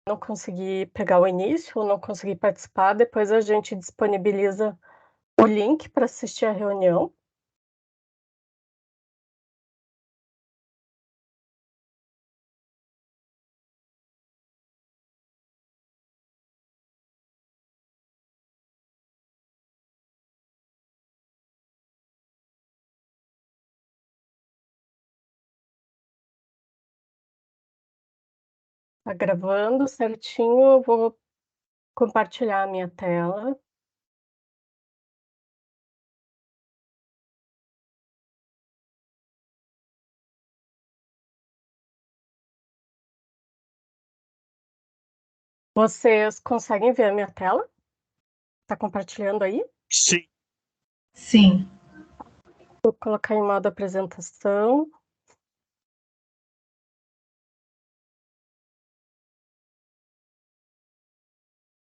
não conseguir pegar o início ou não conseguir participar, depois a gente disponibiliza o link para assistir a reunião. Tá gravando certinho, eu vou compartilhar a minha tela. Vocês conseguem ver a minha tela? Tá compartilhando aí? Sim. Sim. Vou colocar em modo apresentação.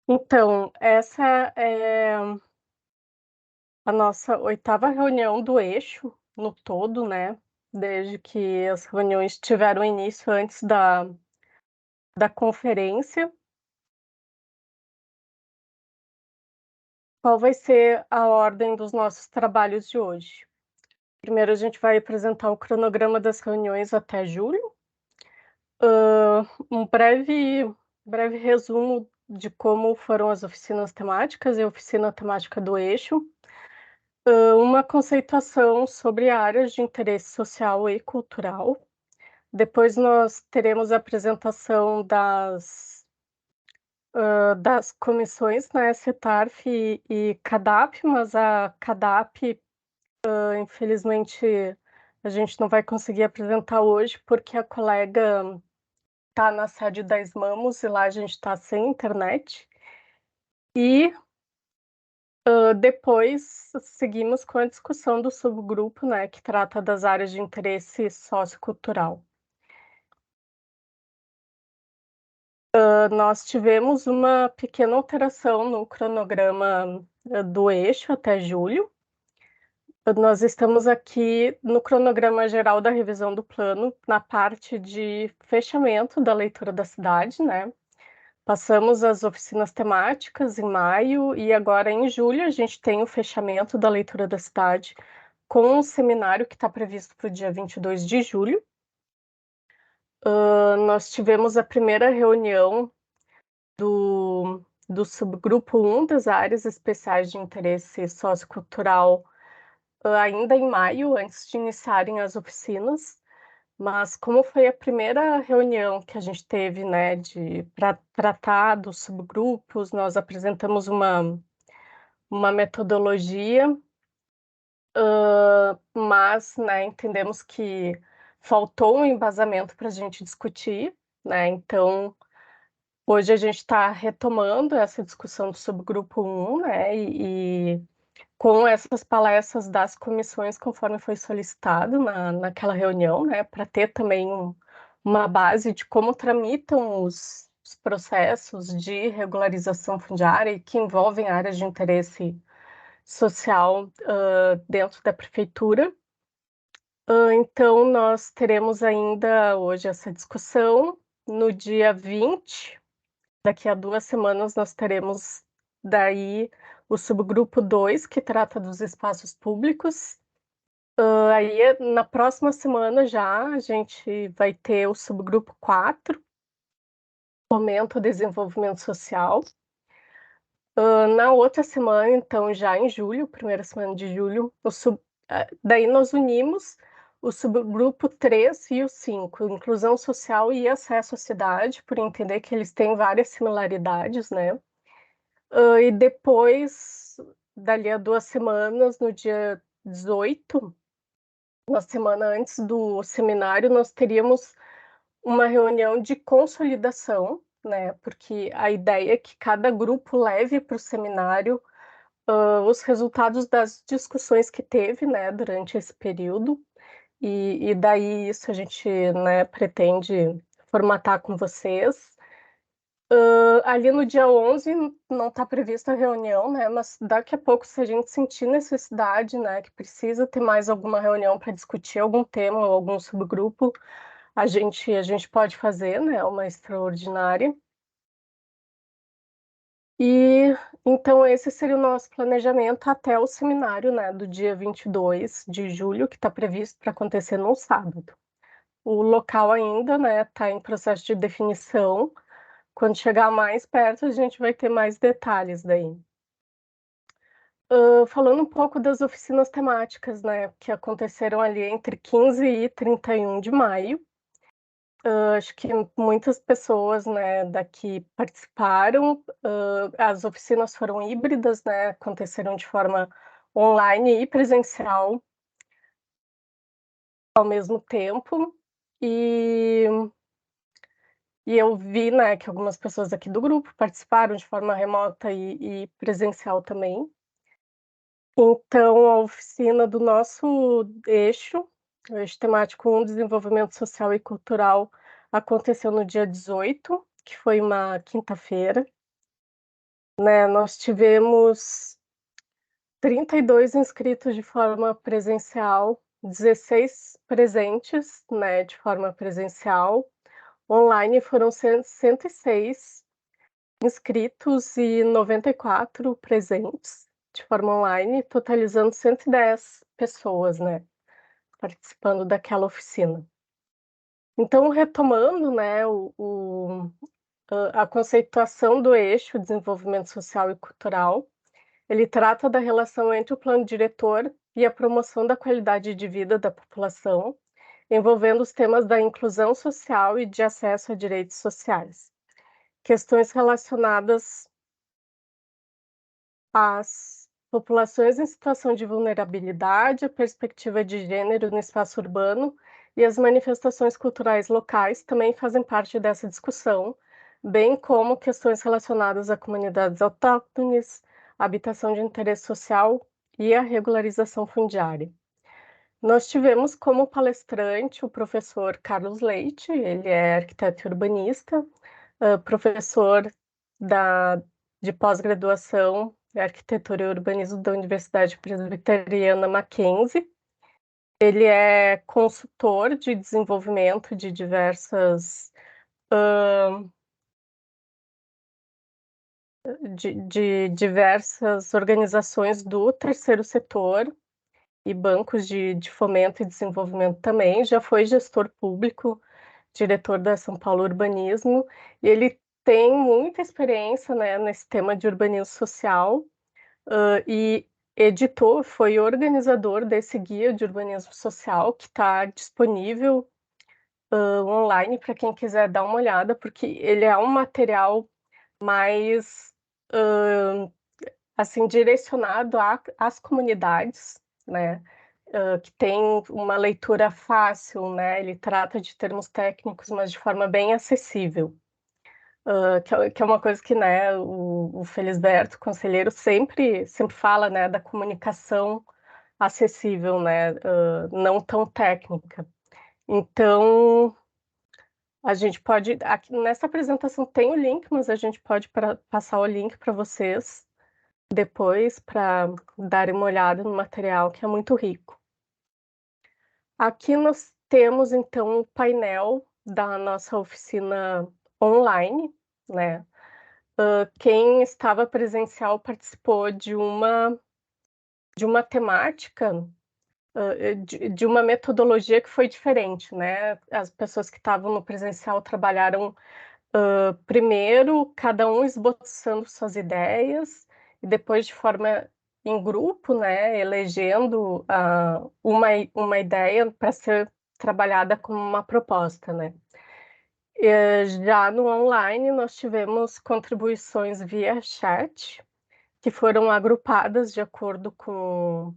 Então, essa é a nossa 8ª reunião do eixo no todo, né? Desde que as reuniões tiveram início antes da conferência. Qual vai ser a ordem dos nossos trabalhos de hoje? Primeiro, a gente vai apresentar o cronograma das reuniões até julho. Um breve resumo de como foram as oficinas temáticas e a oficina temática do eixo. Uma conceituação sobre áreas de interesse social e cultural. Depois nós teremos a apresentação das comissões, né, CETARF e CADAP, mas a CADAP, infelizmente, a gente não vai conseguir apresentar hoje, porque a colega está na sede da Esmamos e lá a gente está sem internet. E depois seguimos com a discussão do subgrupo, né, que trata das áreas de interesse sociocultural. Nós tivemos uma pequena alteração no cronograma do eixo até julho. Nós estamos aqui no cronograma geral da revisão do plano, na parte de fechamento da leitura da cidade, né? Passamos as oficinas temáticas em maio e agora em julho a gente tem o fechamento da leitura da cidade com um seminário que está previsto para o dia 22 de julho. Nós tivemos a primeira reunião do subgrupo 1 das áreas especiais de interesse sociocultural ainda em maio, antes de iniciarem as oficinas. Mas como foi a primeira reunião que a gente teve, né, para tratar dos subgrupos, nós apresentamos uma metodologia, mas, né, entendemos que faltou um embasamento para a gente discutir, né, então hoje a gente está retomando essa discussão do subgrupo 1, né, e com essas palestras das comissões, conforme foi solicitado naquela reunião, né, para ter também uma base de como tramitam os processos de regularização fundiária e que envolvem áreas de interesse social dentro da prefeitura. Então, nós teremos ainda hoje essa discussão. No dia 20, daqui a 2 semanas, nós teremos daí o subgrupo 2, que trata dos espaços públicos. Aí, na próxima semana já, a gente vai ter o subgrupo 4, Fomento ao Desenvolvimento Social. Na outra semana, então, já em julho, primeira semana de julho, daí nós unimos o subgrupo 3 e o 5, Inclusão Social e Acesso à Cidade, por entender que eles têm várias similaridades, né? E depois, dali a 2 semanas, no dia 18, uma semana antes do seminário, nós teríamos uma reunião de consolidação, né? Porque a ideia é que cada grupo leve para o seminário os resultados das discussões que teve, né, durante esse período, e daí isso a gente, né, pretende formatar com vocês. Ali no dia 11 não está prevista a reunião, né, mas daqui a pouco, se a gente sentir necessidade, né, que precisa ter mais alguma reunião para discutir algum tema ou algum subgrupo, a gente pode fazer, né, uma extraordinária. E então esse seria o nosso planejamento até o seminário, né, do dia 22 de julho, que está previsto para acontecer no sábado. O local ainda, né, está em processo de definição. Quando chegar mais perto, a gente vai ter mais detalhes daí. Falando um pouco das oficinas temáticas, né, que aconteceram ali entre 15 e 31 de maio. Acho que muitas pessoas, né, daqui participaram. As oficinas foram híbridas, né, aconteceram de forma online e presencial ao mesmo tempo. E, e eu vi, né, que algumas pessoas aqui do grupo participaram de forma remota e presencial também. Então, a oficina do nosso eixo, o eixo temático 1, Desenvolvimento Social e Cultural, aconteceu no dia 18, que foi uma quinta-feira, né? Nós tivemos 32 inscritos de forma presencial, 16 presentes, né, de forma presencial. Online foram 106 inscritos e 94 presentes de forma online, totalizando 110 pessoas, né, participando daquela oficina. Então, retomando, né, a conceituação do eixo desenvolvimento social e cultural, ele trata da relação entre o plano diretor e a promoção da qualidade de vida da população, envolvendo os temas da inclusão social e de acesso a direitos sociais. Questões relacionadas às populações em situação de vulnerabilidade, a perspectiva de gênero no espaço urbano e as manifestações culturais locais também fazem parte dessa discussão, bem como questões relacionadas a comunidades autóctones, habitação de interesse social e a regularização fundiária. Nós tivemos como palestrante o professor Carlos Leite, ele é arquiteto e urbanista, professor da, de pós-graduação em Arquitetura e Urbanismo da Universidade Presbiteriana Mackenzie. Ele é consultor de desenvolvimento de diversas organizações do terceiro setor e bancos de fomento e desenvolvimento também. Já foi gestor público, diretor da São Paulo Urbanismo, e ele tem muita experiência, né, nesse tema de urbanismo social, e editor, foi organizador desse guia de urbanismo social que está disponível online para quem quiser dar uma olhada, porque ele é um material mais assim direcionado às comunidades, né? Que tem uma leitura fácil, né? Ele trata de termos técnicos, mas de forma bem acessível. Que é uma coisa que, né, o Felisberto, conselheiro, sempre fala, né, da comunicação acessível, né, não tão técnica. Então, a gente pode, aqui nessa apresentação tem o link, mas a gente pode passar o link para vocês depois, para darem uma olhada no material, que é muito rico. Aqui nós temos, então, o painel da nossa oficina online, né? Quem estava presencial participou de uma temática, de uma metodologia que foi diferente, né? As pessoas que estavam no presencial trabalharam primeiro, cada um esboçando suas ideias, e depois de forma em grupo, né? Elegendo uma ideia para ser trabalhada como uma proposta, né? Já no online, nós tivemos contribuições via chat, que foram agrupadas de acordo com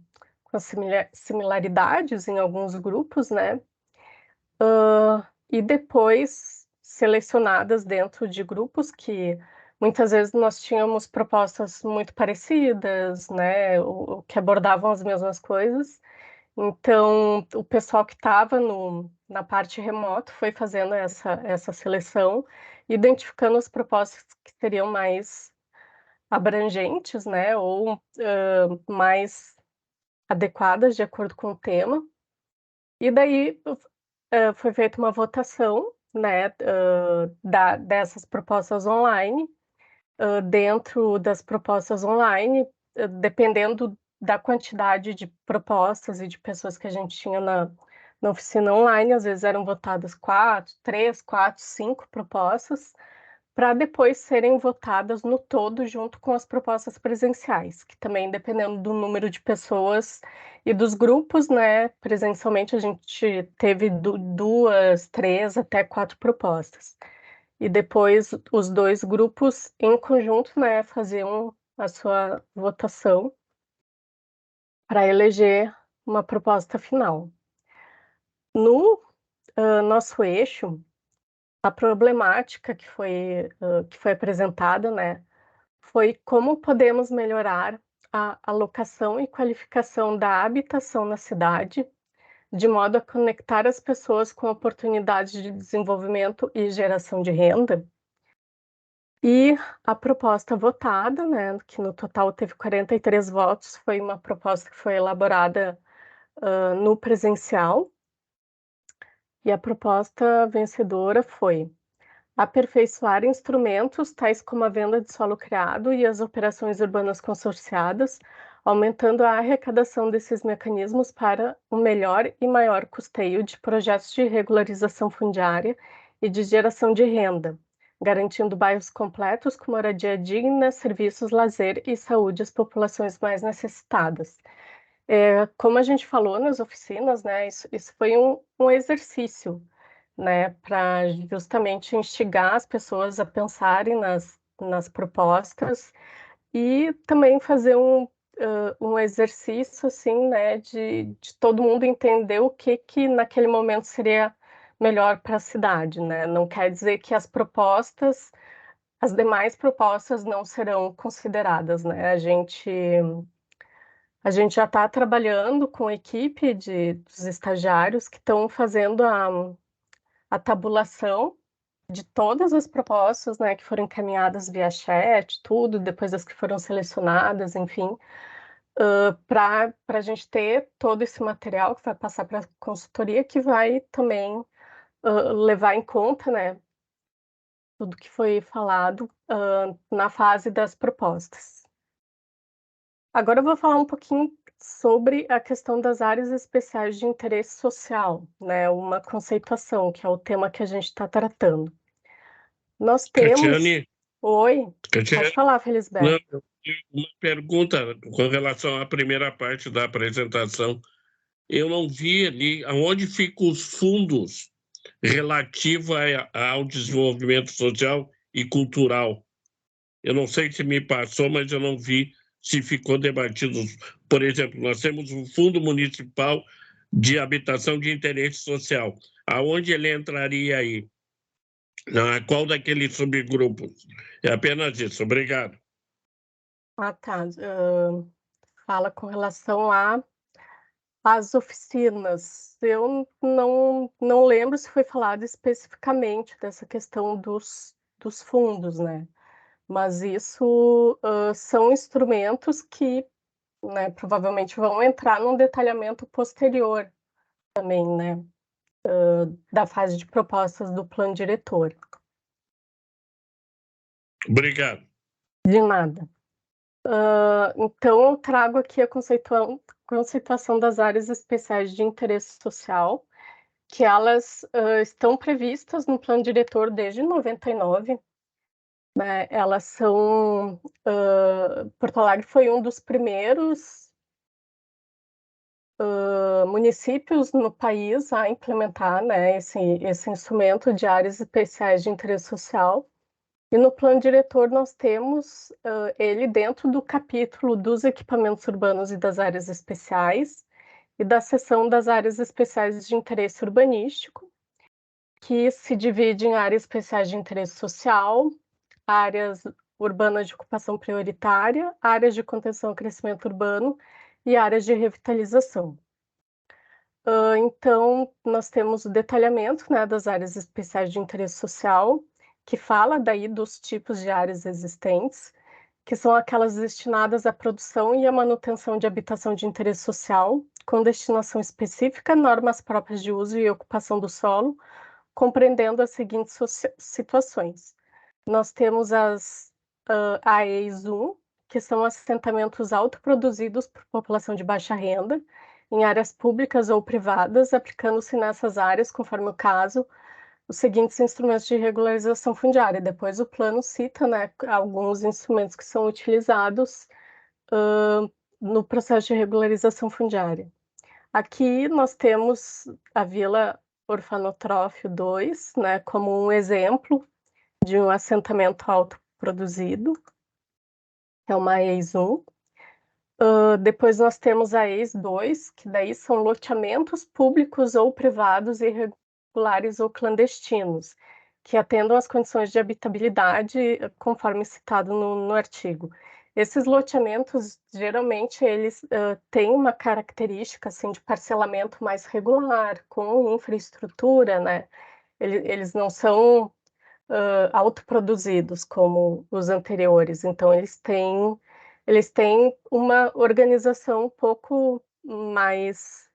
as similaridades em alguns grupos, né? E depois selecionadas dentro de grupos que muitas vezes nós tínhamos propostas muito parecidas, né? O que abordavam as mesmas coisas. Então, o pessoal que estava na parte remota foi fazendo essa seleção, identificando as propostas que seriam mais abrangentes, né, ou mais adequadas de acordo com o tema. E daí foi feita uma votação, né, dessas propostas online, dentro das propostas online, dependendo da quantidade de propostas e de pessoas que a gente tinha na oficina online, às vezes eram votadas 4, 3, 4, 5 propostas, para depois serem votadas no todo junto com as propostas presenciais, que também dependendo do número de pessoas e dos grupos, né, presencialmente a gente teve 2, 3 até 4 propostas. E depois os 2 grupos em conjunto, né, faziam a sua votação para eleger uma proposta final. No nosso eixo, a problemática que foi apresentada, né, foi como podemos melhorar a alocação e qualificação da habitação na cidade, de modo a conectar as pessoas com oportunidades de desenvolvimento e geração de renda. E a proposta votada, né, que no total teve 43 votos, foi uma proposta que foi elaborada no presencial. E a proposta vencedora foi aperfeiçoar instrumentos tais como a venda de solo criado e as operações urbanas consorciadas, aumentando a arrecadação desses mecanismos para um melhor e maior custeio de projetos de regularização fundiária e de geração de renda, garantindo bairros completos com moradia digna, serviços, lazer e saúde às populações mais necessitadas. Como a gente falou nas oficinas, né, isso foi um exercício, né, para justamente instigar as pessoas a pensarem nas propostas e também fazer um exercício, assim, né, de todo mundo entender o que naquele momento seria melhor para a cidade, né? Não quer dizer que as demais propostas não serão consideradas, né? A gente já está trabalhando com a equipe dos estagiários que estão fazendo a tabulação de todas as propostas, né, que foram encaminhadas via chat, tudo, depois das que foram selecionadas, enfim, para a gente ter todo esse material que vai passar para a consultoria, que vai também levar em conta, né, tudo que foi falado na fase das propostas. Agora eu vou falar um pouquinho sobre a questão das áreas especiais de interesse social, né, uma conceituação, que é o tema que a gente está tratando. Nós temos. Catiane, Oi, pode Catiane, falar, não, Felisberto. eu tenho uma pergunta com relação à primeira parte da apresentação. Eu não vi ali aonde ficam os fundos relativos ao desenvolvimento social e cultural. Eu não sei se me passou, mas eu não vi se ficou debatido. Por exemplo, nós temos um Fundo Municipal de Habitação de Interesse Social. Aonde ele entraria aí? Qual daqueles subgrupos? É apenas isso. Obrigado. Ah, tá. Fala com relação às oficinas. Eu não lembro se foi falado especificamente dessa questão dos fundos, né? Mas isso são instrumentos que, né, provavelmente vão entrar num detalhamento posterior também, né? Da fase de propostas do plano diretor. Obrigado. De nada. Então, eu trago aqui a conceituação das áreas especiais de interesse social, que elas estão previstas no plano diretor desde 99, né? Elas são. Porto Alegre foi um dos primeiros municípios no país a implementar, né, esse instrumento de áreas especiais de interesse social. E no plano diretor nós temos ele dentro do capítulo dos equipamentos urbanos e das áreas especiais e da seção das áreas especiais de interesse urbanístico, que se divide em áreas especiais de interesse social, áreas urbanas de ocupação prioritária, áreas de contenção ao crescimento urbano e áreas de revitalização. Então, nós temos o detalhamento, né, das áreas especiais de interesse social, que fala daí dos tipos de áreas existentes, que são aquelas destinadas à produção e à manutenção de habitação de interesse social, com destinação específica, normas próprias de uso e ocupação do solo, compreendendo as seguintes situações. Nós temos as AEs 1, que são assentamentos autoproduzidos por população de baixa renda, em áreas públicas ou privadas, aplicando-se nessas áreas, conforme o caso, os seguintes instrumentos de regularização fundiária. Depois o plano cita, né, alguns instrumentos que são utilizados no processo de regularização fundiária. Aqui nós temos a Vila Orfanotrófio 2, né, como um exemplo de um assentamento autoproduzido, é uma AES 1. Depois nós temos a AES 2, que daí são loteamentos públicos ou privados irregulares ou clandestinos, que atendam às condições de habitabilidade, conforme citado no artigo. Esses loteamentos, geralmente, eles têm uma característica assim, de parcelamento mais regular, com infraestrutura, né? Eles não são autoproduzidos como os anteriores, então eles têm uma organização um pouco mais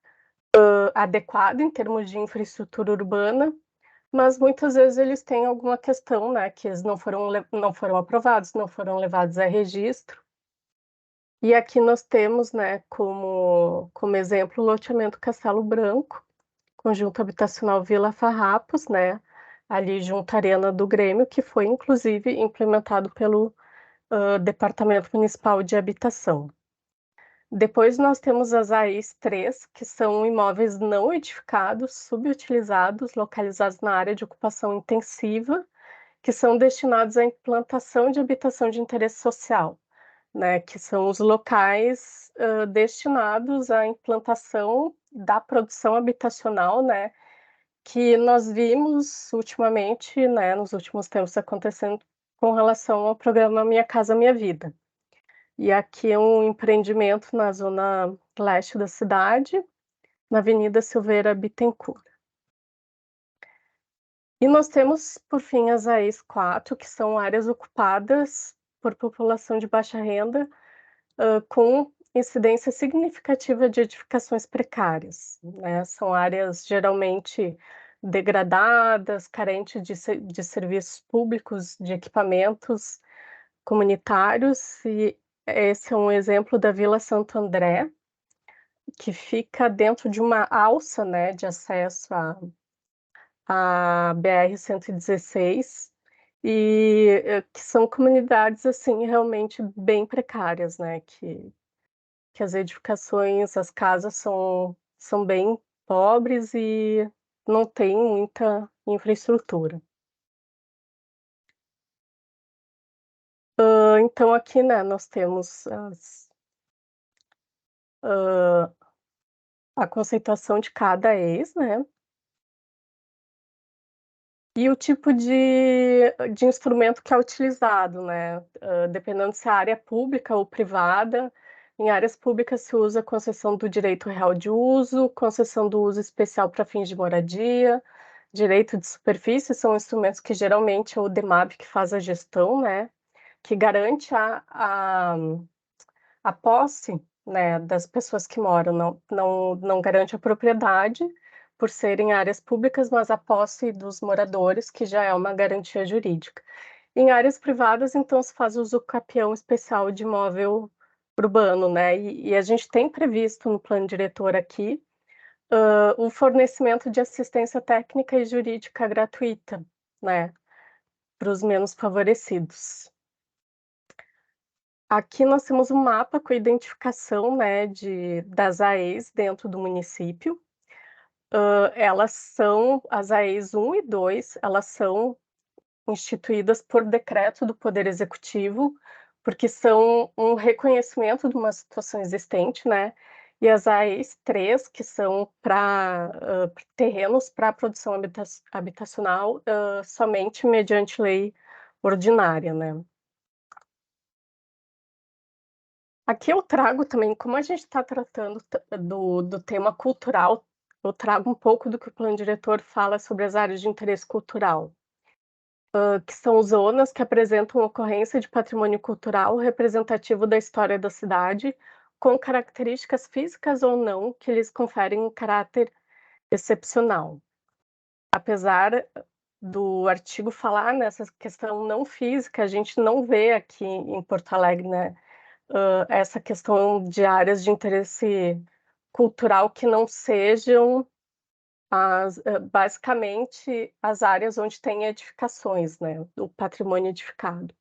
adequada em termos de infraestrutura urbana, mas muitas vezes eles têm alguma questão, né, que eles não foram aprovados, não foram levados a registro. E aqui nós temos, né, como exemplo, o loteamento Castelo Branco, conjunto habitacional Vila Farrapos, né, ali junto à Arena do Grêmio, que foi inclusive implementado pelo Departamento Municipal de Habitação. Depois nós temos as AIs 3, que são imóveis não edificados, subutilizados, localizados na área de ocupação intensiva, que são destinados à implantação de habitação de interesse social, né, que são os locais destinados à implantação da produção habitacional, né, que nós vimos ultimamente, né, nos últimos tempos acontecendo com relação ao programa Minha Casa Minha Vida. E aqui é um empreendimento na zona leste da cidade, na Avenida Silveira Bittencourt. E nós temos, por fim, as AEs 4, que são áreas ocupadas por população de baixa renda, com incidência significativa de edificações precárias, né? São áreas geralmente degradadas, carentes de serviços públicos, de equipamentos comunitários, e esse é um exemplo da Vila Santo André, que fica dentro de uma alça, né, de acesso à BR-116, e que são comunidades, assim, realmente bem precárias, né, que as edificações, as casas são bem pobres e não tem muita infraestrutura. Então aqui, né, nós temos a conceituação de cada ex, né, e o tipo de instrumento que é utilizado, né, dependendo se é área pública ou privada. Em áreas públicas se usa a concessão do direito real de uso, concessão do uso especial para fins de moradia, direito de superfície, são instrumentos que geralmente é o DEMAP que faz a gestão, né, que garante a posse, né, das pessoas que moram, não garante a propriedade, por serem áreas públicas, mas a posse dos moradores, que já é uma garantia jurídica. Em áreas privadas, então, se faz uso capião especial de imóvel urbano, né, e a gente tem previsto no plano diretor aqui, o fornecimento de assistência técnica e jurídica gratuita, né, para os menos favorecidos. Aqui nós temos um mapa com a identificação, né, das AEs dentro do município. Elas são as AEs 1 e 2, elas são instituídas por decreto do Poder Executivo, porque são um reconhecimento de uma situação existente, né? E as AEs 3, que são para terrenos para produção habitacional, somente mediante lei ordinária, né? Aqui eu trago também, como a gente está tratando do tema cultural, eu trago um pouco do que o plano diretor fala sobre as áreas de interesse cultural, que são zonas que apresentam ocorrência de patrimônio cultural representativo da história da cidade, com características físicas ou não que lhes conferem um caráter excepcional. Apesar do artigo falar nessa questão não física, a gente não vê aqui em Porto Alegre, né, essa questão de áreas de interesse cultural que não sejam basicamente as áreas onde tem edificações, né, o patrimônio edificado.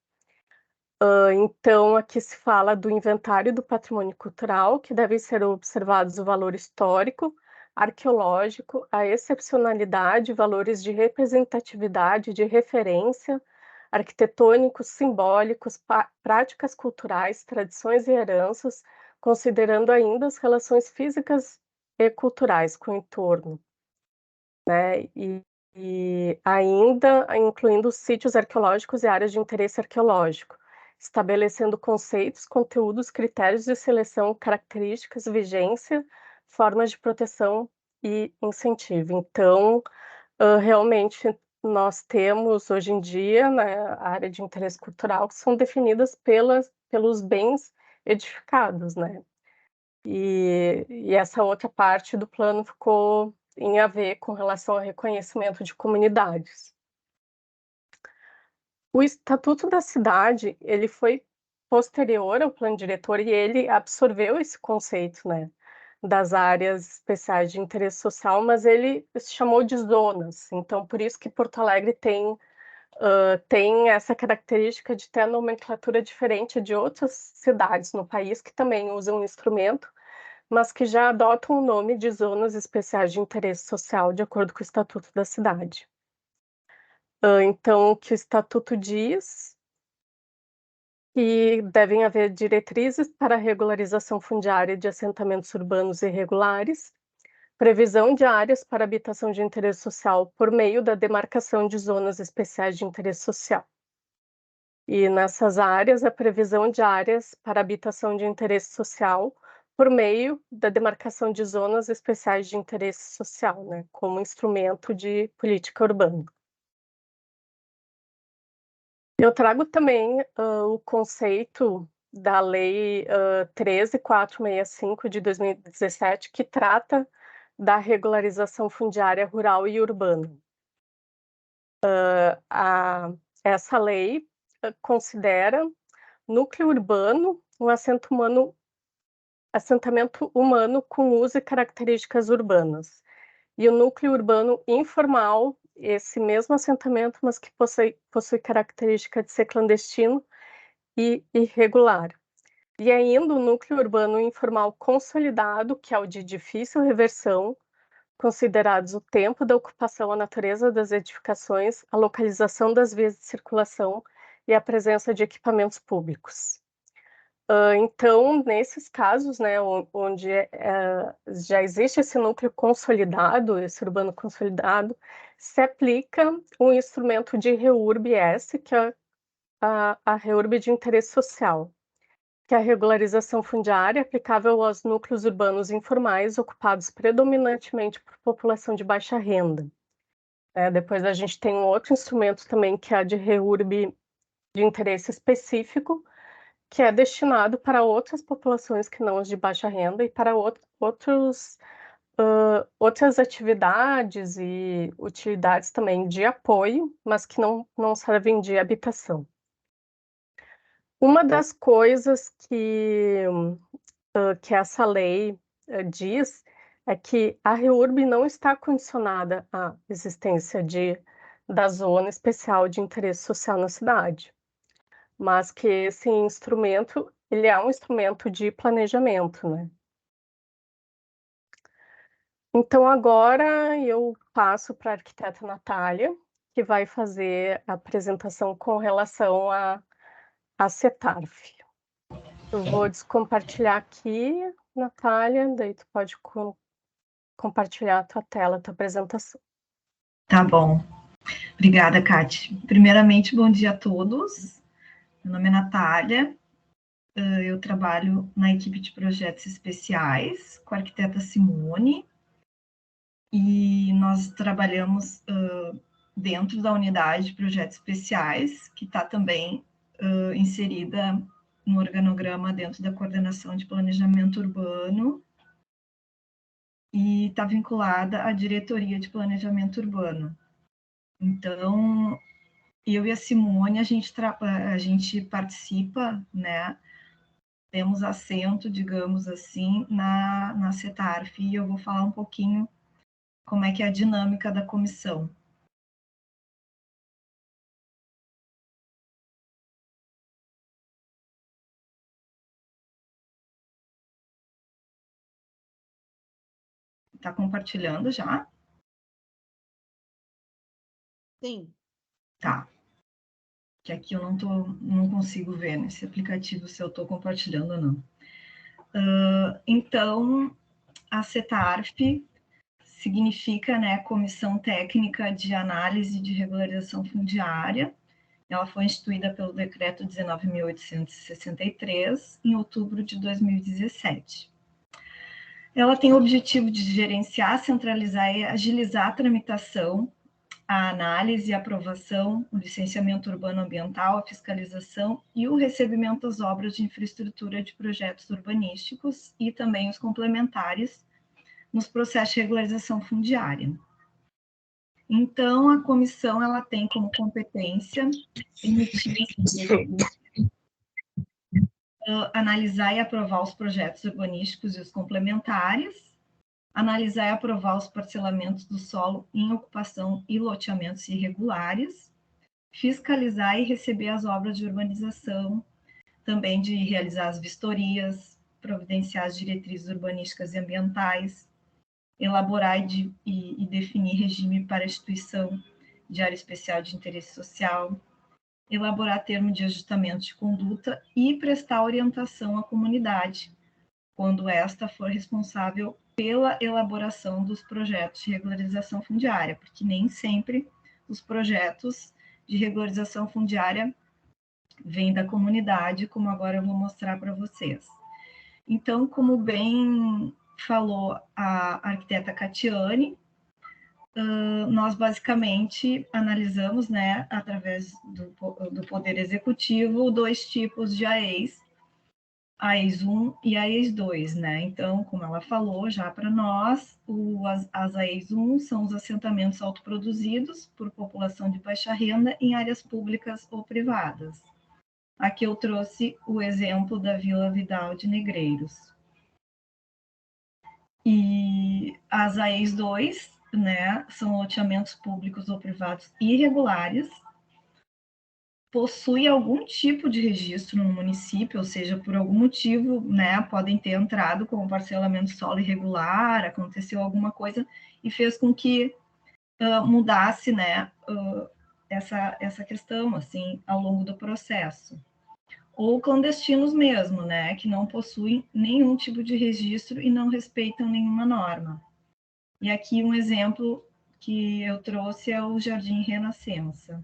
Então, aqui se fala do inventário do patrimônio cultural, que devem ser observados o valor histórico, arqueológico, a excepcionalidade, valores de representatividade, de referência, arquitetônicos, simbólicos, práticas culturais, tradições e heranças, considerando ainda as relações físicas e culturais com o entorno, né? E ainda incluindo os sítios arqueológicos e áreas de interesse arqueológico, estabelecendo conceitos, conteúdos, critérios de seleção, características, vigência, formas de proteção e incentivo. Então, realmente nós temos hoje em dia, né, a área de interesse cultural que são definidas pelos bens edificados, né? E essa outra parte do plano ficou em a ver com relação ao reconhecimento de comunidades. O Estatuto da Cidade, ele foi posterior ao plano diretor e ele absorveu esse conceito, né, das áreas especiais de interesse social, mas ele se chamou de zonas. Então, por isso que Porto Alegre tem essa característica de ter a nomenclatura diferente de outras cidades no país que também usam o instrumento, mas que já adotam o nome de zonas especiais de interesse social, de acordo com o Estatuto da Cidade. Então, o que o Estatuto diz que devem haver diretrizes para a regularização fundiária de assentamentos urbanos irregulares, previsão de áreas para habitação de interesse social por meio da demarcação de zonas especiais de interesse social. E nessas áreas, a previsão de áreas para habitação de interesse social por meio da demarcação de zonas especiais de interesse social, né, como instrumento de política urbana. Eu trago também o conceito da Lei 13.465 de 2017, que trata da regularização fundiária rural e urbana. Essa lei considera núcleo urbano um assentamento humano com uso e características urbanas. E o núcleo urbano informal, esse mesmo assentamento, mas que possui característica de ser clandestino e irregular. E ainda o núcleo urbano informal consolidado, que é o de difícil reversão, considerados o tempo da ocupação, a natureza das edificações, a localização das vias de circulação e a presença de equipamentos públicos. Então, nesses casos, né, onde já existe esse núcleo consolidado, esse urbano consolidado, se aplica um instrumento de REURB-S, que é a REURB de interesse social, que é a regularização fundiária aplicável aos núcleos urbanos informais ocupados predominantemente por população de baixa renda. Depois a gente tem um outro instrumento também, que é a de REURB de interesse específico, que é destinado para outras populações que não as de baixa renda e para outras atividades e utilidades também de apoio, mas que não servem de habitação. Uma das coisas que essa lei diz é que a REURB não está condicionada à existência da zona especial de interesse social na cidade, mas que esse instrumento, ele é um instrumento de planejamento, né? Então, agora eu passo para a arquiteta Natália, que vai fazer a apresentação com relação à CETARF. Eu vou descompartilhar aqui, Natália, daí tu pode compartilhar a tua tela, a tua apresentação. Tá bom. Obrigada, Kati. Primeiramente, bom dia a todos. Meu nome é Natália, eu trabalho na equipe de projetos especiais com a arquiteta Simone e nós trabalhamos dentro da unidade de projetos especiais, que está também inserida no organograma dentro da coordenação de planejamento urbano e está vinculada à diretoria de planejamento urbano. Então, eu e a Simone, a gente participa, né? Temos assento, digamos assim, na CETARF, e eu vou falar um pouquinho como é que é a dinâmica da comissão. Está compartilhando já? Sim. Tá. Que aqui eu não consigo ver nesse aplicativo se eu estou compartilhando ou não. Então, a CETARF significa, né, Comissão Técnica de Análise de Regularização Fundiária. Ela foi instituída pelo Decreto 19.863, em outubro de 2017. Ela tem o objetivo de gerenciar, centralizar e agilizar a tramitação, a análise, a aprovação, o licenciamento urbano ambiental, a fiscalização e o recebimento das obras de infraestrutura de projetos urbanísticos e também os complementares nos processos de regularização fundiária. Então, a comissão ela tem como competência emitir, analisar e aprovar os projetos urbanísticos e os complementares, analisar e aprovar os parcelamentos do solo em ocupação e loteamentos irregulares, fiscalizar e receber as obras de urbanização, também de realizar as vistorias, providenciar as diretrizes urbanísticas e ambientais, elaborar e definir regime para a instituição de área especial de interesse social, elaborar termo de ajustamento de conduta e prestar orientação à comunidade, quando esta for responsável pela elaboração dos projetos de regularização fundiária, porque nem sempre os projetos de regularização fundiária vêm da comunidade, como agora eu vou mostrar para vocês. Então, como bem falou a arquiteta Catiane, nós basicamente analisamos, né, através do Poder Executivo, 2 tipos de AEs, AEs 1 e AEs 2, né? Então, como ela falou já para nós, as AEs 1 são os assentamentos autoproduzidos por população de baixa renda em áreas públicas ou privadas. Aqui eu trouxe o exemplo da Vila Vidal de Negreiros. E as AEs 2, né, são loteamentos públicos ou privados irregulares, possui algum tipo de registro no município, ou seja, por algum motivo, né, podem ter entrado com parcelamento solo irregular, aconteceu alguma coisa e fez com que mudasse, né, essa questão, assim, ao longo do processo. Ou clandestinos mesmo, né, que não possuem nenhum tipo de registro e não respeitam nenhuma norma. E aqui um exemplo que eu trouxe é o Jardim Renascença.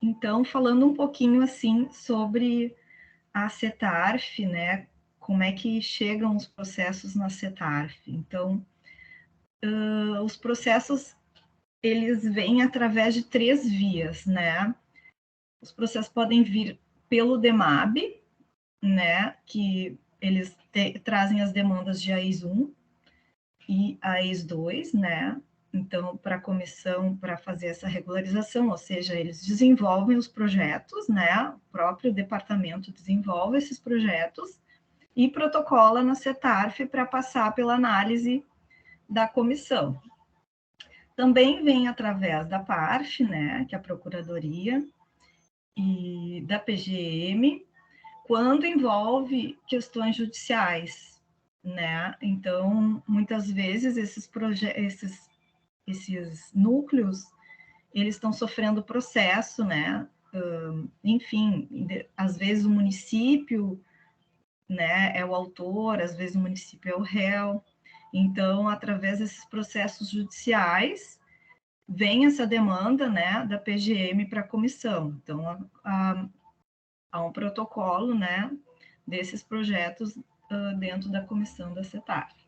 Então, falando um pouquinho assim sobre a CETARF, né, como é que chegam os processos na CETARF. Então, os processos, eles vêm através de 3 vias, né? Os processos podem vir pelo DEMAB, né, que eles trazem as demandas de AES 1 e AES 2, né? Então, para a comissão, para fazer essa regularização, ou seja, eles desenvolvem os projetos, né? O próprio departamento desenvolve esses projetos e protocola na CETARF para passar pela análise da comissão. Também vem através da PARF, né? Que é a Procuradoria, e da PGM, quando envolve questões judiciais, né? Então, muitas vezes esses núcleos, eles estão sofrendo processo, né? Enfim, às vezes o município, né, é o autor, às vezes o município é o réu. Então, através desses processos judiciais, vem essa demanda, né, da PGM para a comissão. Então, há um protocolo, né, desses projetos dentro da comissão da CETARF.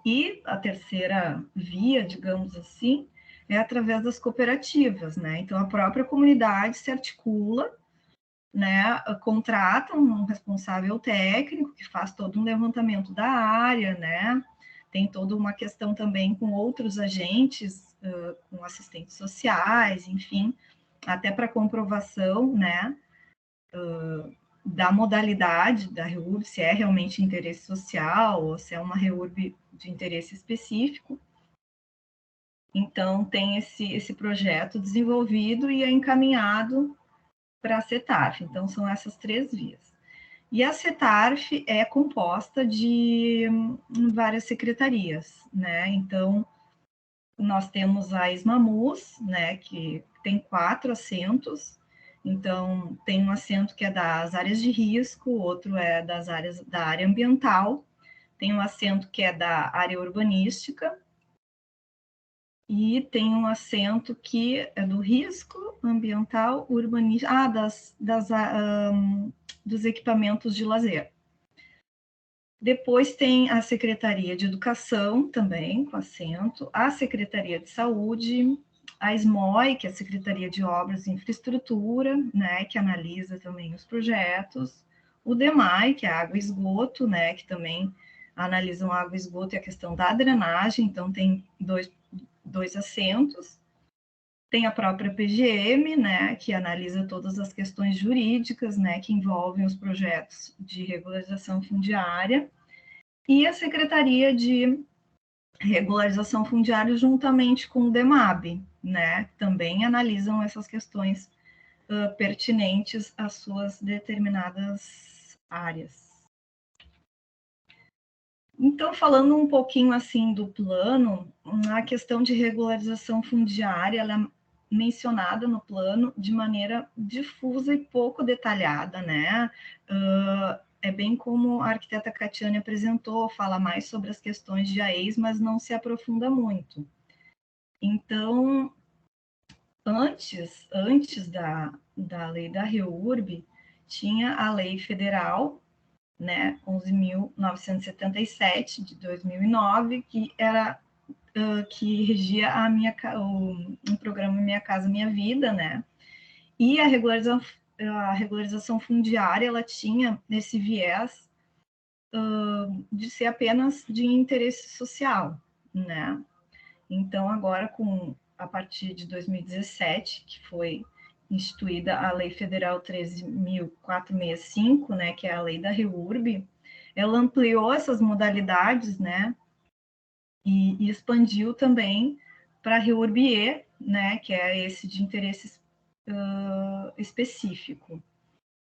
E a terceira via, digamos assim, é através das cooperativas, né? Então, a própria comunidade se articula, né, contrata um responsável técnico que faz todo um levantamento da área, né? tem toda uma questão também com outros agentes, com assistentes sociais, enfim, até para comprovação, né, da modalidade da REURB, se é realmente interesse social ou se é uma REURB de interesse específico. Então, tem esse projeto desenvolvido e é encaminhado para a CETARF. Então, são essas 3 vias. E a CETARF é composta de várias secretarias, né? Então, nós temos a SMAMUS, né, que tem 4 assentos. Então, tem um assento que é das áreas de risco, outro é das áreas da área ambiental, tem um assento que é da área urbanística, e tem um assento que é do risco ambiental, urbanístico, dos equipamentos de lazer. Depois tem a Secretaria de Educação, também, com assento, a Secretaria de Saúde, a SMOI, que é a Secretaria de Obras e Infraestrutura, né, que analisa também os projetos, o DEMAI, que é Água e Esgoto, né, que também analisam água e esgoto e a questão da drenagem, então tem dois assentos. Tem a própria PGM, né, que analisa todas as questões jurídicas, né, que envolvem os projetos de regularização fundiária, e a Secretaria de Regularização Fundiária, juntamente com o DEMAB, né, também analisam essas questões pertinentes às suas determinadas áreas. Então, falando um pouquinho assim do plano, a questão de regularização fundiária, ela é mencionada no plano de maneira difusa e pouco detalhada, né? É bem como a arquiteta Catiane apresentou, fala mais sobre as questões de AEIs, mas não se aprofunda muito. Então, antes da lei da REURB, tinha a lei federal, né, 11.977, de 2009, que era que regia um programa Minha Casa Minha Vida, né? E a regularização fundiária, ela tinha esse viés de ser apenas de interesse social, né? Então, agora, a partir de 2017, que foi instituída a Lei Federal 13.465, né, que é a lei da REURB, ela ampliou essas modalidades, né, e expandiu também para a REURB-E, né, que é esse de interesse específico,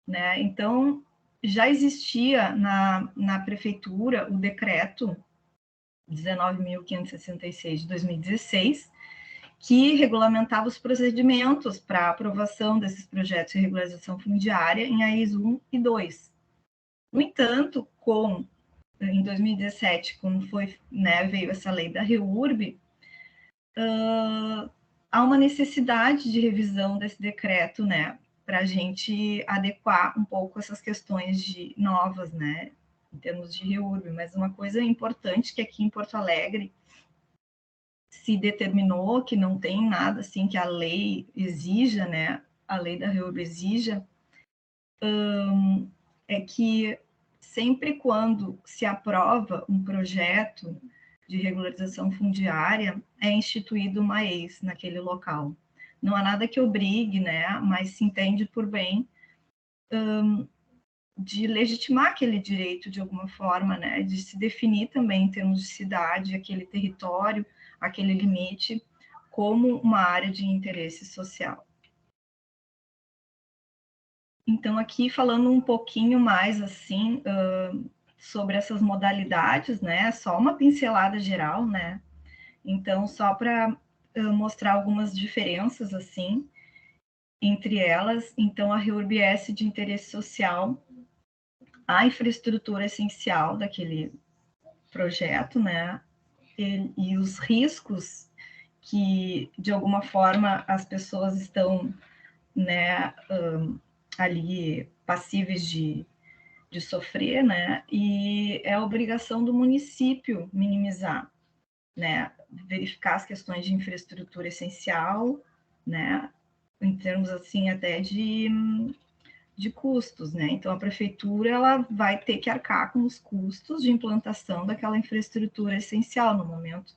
né. Então, já existia na prefeitura o decreto 19.566 de 2016, que regulamentava os procedimentos para aprovação desses projetos de regularização fundiária em AEIs 1 e 2. No entanto, em 2017, quando veio essa lei da REURB, há uma necessidade de revisão desse decreto, né, para a gente adequar um pouco essas questões novas, né, em termos de REURB. Mas uma coisa importante que aqui em Porto Alegre se determinou que não tem nada assim que a lei exija, né, a lei da REURB exija, é que sempre quando se aprova um projeto de regularização fundiária, é instituído uma AEIs naquele local. Não há nada que obrigue, né, mas se entende por bem de legitimar aquele direito de alguma forma, né, de se definir também em termos de cidade, aquele território, aquele limite, como uma área de interesse social. Então, aqui falando um pouquinho mais assim sobre essas modalidades, né? Só uma pincelada geral, né? Então, só para mostrar algumas diferenças assim entre elas. Então, a REURB-S de interesse social, a infraestrutura essencial daquele projeto, né? E os riscos que, de alguma forma, as pessoas estão, né, ali passíveis de sofrer, né? E é a obrigação do município minimizar, né? Verificar as questões de infraestrutura essencial, né? Em termos, assim, até de de custos, né? Então, a prefeitura ela vai ter que arcar com os custos de implantação daquela infraestrutura essencial no momento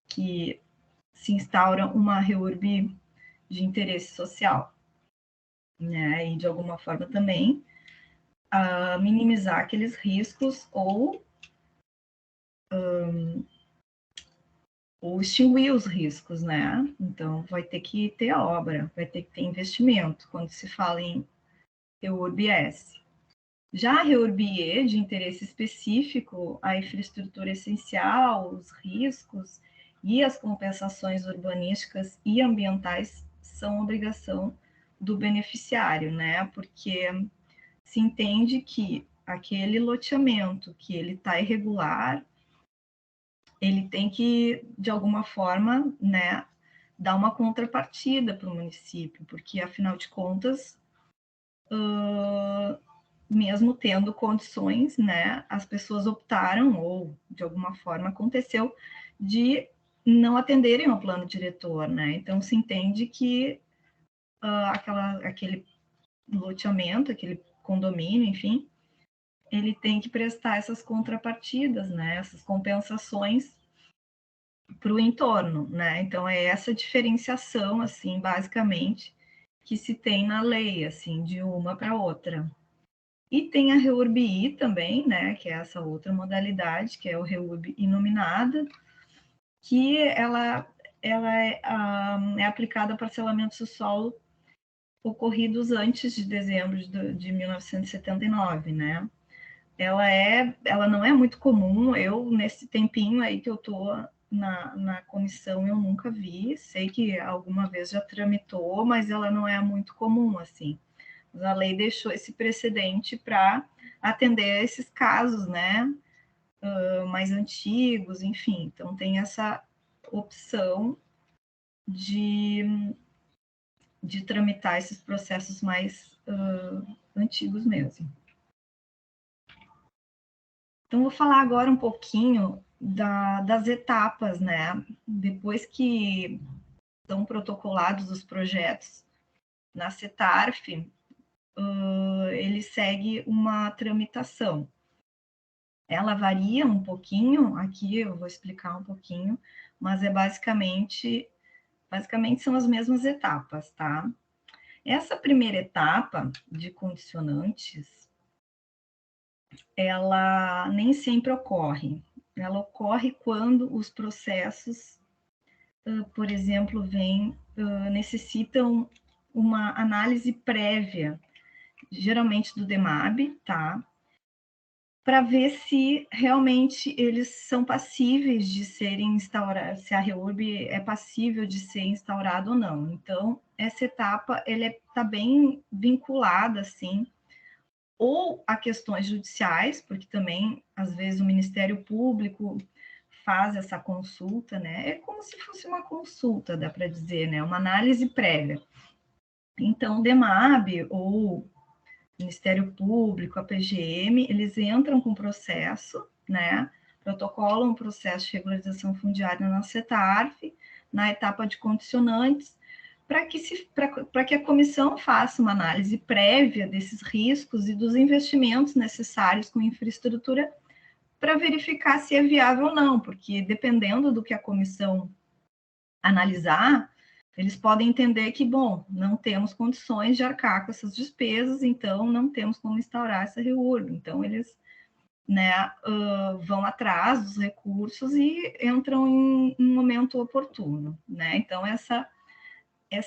que se instaura uma REURB de interesse social, né? E, de alguma forma, também minimizar aqueles riscos ou extinguir os riscos, né? Então, vai ter que ter obra, vai ter que ter investimento, quando se fala em REURB-S. Já a REURB-E, de interesse específico, a infraestrutura essencial, os riscos e as compensações urbanísticas e ambientais são obrigação do beneficiário, né? Porque se entende que aquele loteamento que ele está irregular, ele tem que, de alguma forma, né, dar uma contrapartida para o município, porque, afinal de contas, mesmo tendo condições, né, as pessoas optaram, ou de alguma forma aconteceu, de não atenderem ao plano diretor, né? Então, se entende que aquele loteamento, aquele condomínio, enfim, ele tem que prestar essas contrapartidas, né, essas compensações para o entorno, né? Então, é essa diferenciação, assim, basicamente, que se tem na lei, assim, de uma para outra. E tem a REURB-I também, né, que é essa outra modalidade, que é o REURB inominada, que ela é aplicada a parcelamentos do solo ocorridos antes de dezembro de 1979, né? Ela não é muito comum, eu, nesse tempinho aí que eu estou na comissão, eu nunca vi, sei que alguma vez já tramitou, mas ela não é muito comum, assim. A lei deixou esse precedente para atender a esses casos, né, mais antigos, enfim. Então, tem essa opção de tramitar esses processos mais antigos mesmo. Então, vou falar agora um pouquinho das etapas, né? Depois que são protocolados os projetos na CETARF, ele segue uma tramitação. Ela varia um pouquinho, aqui eu vou explicar um pouquinho, mas é basicamente são as mesmas etapas, tá? Essa primeira etapa de condicionantes, ela nem sempre ocorre. Ela ocorre quando os processos, por exemplo, necessitam uma análise prévia, geralmente do DEMAB, tá? Para ver se realmente eles são passíveis de serem instaurados, se a REURB é passível de ser instaurada ou não. Então, essa etapa está bem vinculada, assim, ou a questões judiciais, porque também, às vezes, o Ministério Público faz essa consulta, né? É como se fosse uma consulta, dá para dizer, né? Uma análise prévia. Então, o DEMAB ou Ministério Público, a PGM, eles entram com processo, né? Protocolam um processo de regularização fundiária na CETARF, na etapa de condicionantes, para que a comissão faça uma análise prévia desses riscos e dos investimentos necessários com infraestrutura para verificar se é viável ou não, porque dependendo do que a comissão analisar, eles podem entender que, bom, não temos condições de arcar com essas despesas, então não temos como instaurar essa REURB. Então, eles, né, vão atrás dos recursos e entram em um momento oportuno, né? Então, essa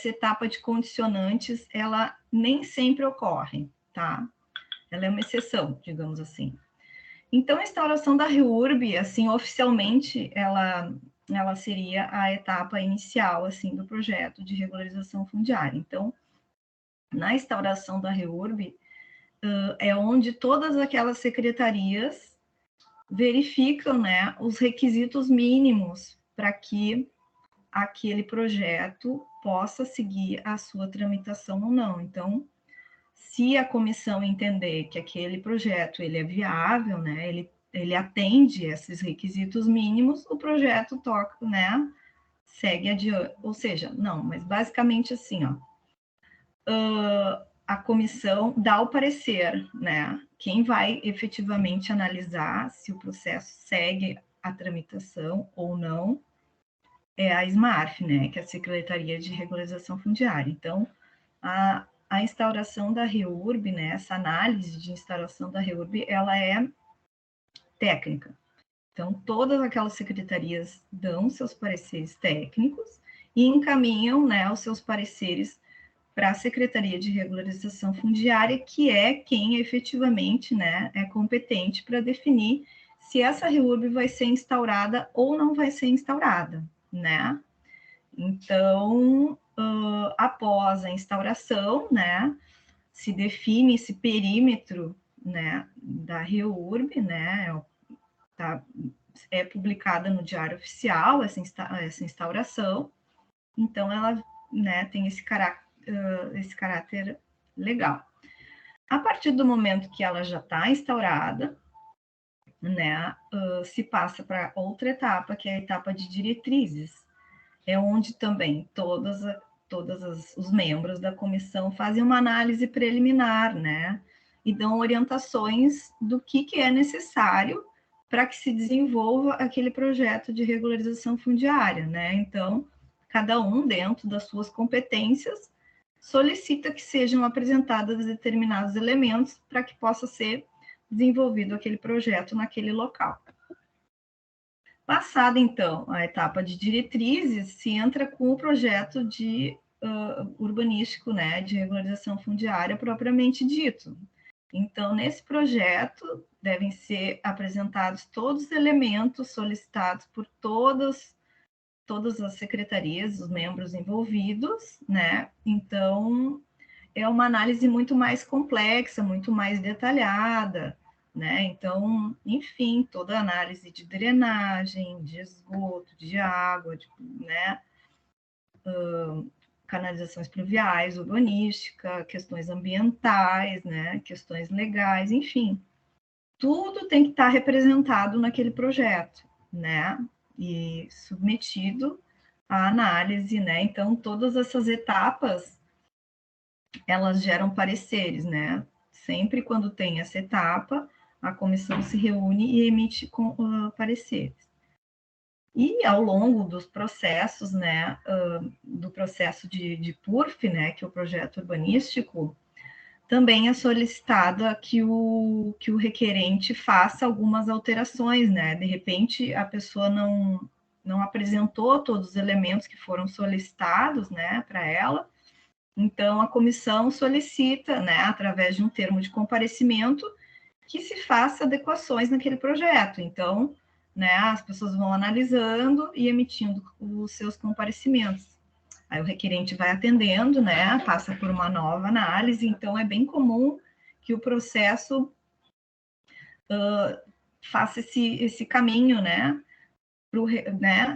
etapa de condicionantes, ela nem sempre ocorre, tá? Ela é uma exceção, digamos assim. Então, a instauração da REURB, assim, oficialmente, ela seria a etapa inicial, assim, do projeto de regularização fundiária. Então, na instauração da REURB, é onde todas aquelas secretarias verificam, né, os requisitos mínimos para que aquele projeto possa seguir a sua tramitação ou não. Então, se a comissão entender que aquele projeto ele é viável, né, ele atende esses requisitos mínimos, o projeto toca, né, segue adiante. Ou seja, não, mas basicamente assim, ó, a comissão dá o parecer, né? Quem vai efetivamente analisar se o processo segue a tramitação ou não é a SMARF, né? Que é a Secretaria de Regularização Fundiária. Então, a instauração da REURB, né? Essa análise de instauração da REURB, ela é técnica. Então, todas aquelas secretarias dão seus pareceres técnicos e encaminham, né, os seus pareceres para a Secretaria de Regularização Fundiária, que é quem efetivamente, né, é competente para definir se essa REURB vai ser instaurada ou não vai ser instaurada, né? Então, após a instauração, né, se define esse perímetro, né, da REURB, né, é publicada no Diário Oficial essa instauração, então ela, né, tem esse caráter legal. A partir do momento que ela já está instaurada, né, se passa para outra etapa, que é a etapa de diretrizes, é onde também todos os membros da comissão fazem uma análise preliminar, né, e dão orientações do que é necessário para que se desenvolva aquele projeto de regularização fundiária, né? Então, cada um, dentro das suas competências, solicita que sejam apresentados determinados elementos para que possa ser desenvolvido aquele projeto naquele local. Passada, então, a etapa de diretrizes, se entra com o projeto de urbanístico, né, de regularização fundiária propriamente dito. Então, nesse projeto, devem ser apresentados todos os elementos solicitados por todas as secretarias, os membros envolvidos, né? Então, é uma análise muito mais complexa, muito mais detalhada, né? Então, enfim, toda a análise de drenagem, de esgoto, de água, né? Canalizações pluviais, urbanística, questões ambientais, né? Questões legais, enfim. Tudo tem que estar representado naquele projeto, né? E submetido à análise, né? Então, todas essas etapas, elas geram pareceres, né? Sempre quando tem essa etapa, a comissão se reúne e emite pareceres. E ao longo dos processos, né, do processo de PURF, né, que é o projeto urbanístico, também é solicitada que o requerente faça algumas alterações, né? De repente, a pessoa não apresentou todos os elementos que foram solicitados, né, para ela. Então, a comissão solicita, né, através de um termo de comparecimento, que se faça adequações naquele projeto. Então, né, as pessoas vão analisando e emitindo os seus comparecimentos. Aí o requerente vai atendendo, né, passa por uma nova análise, então é bem comum que o processo faça esse caminho, né,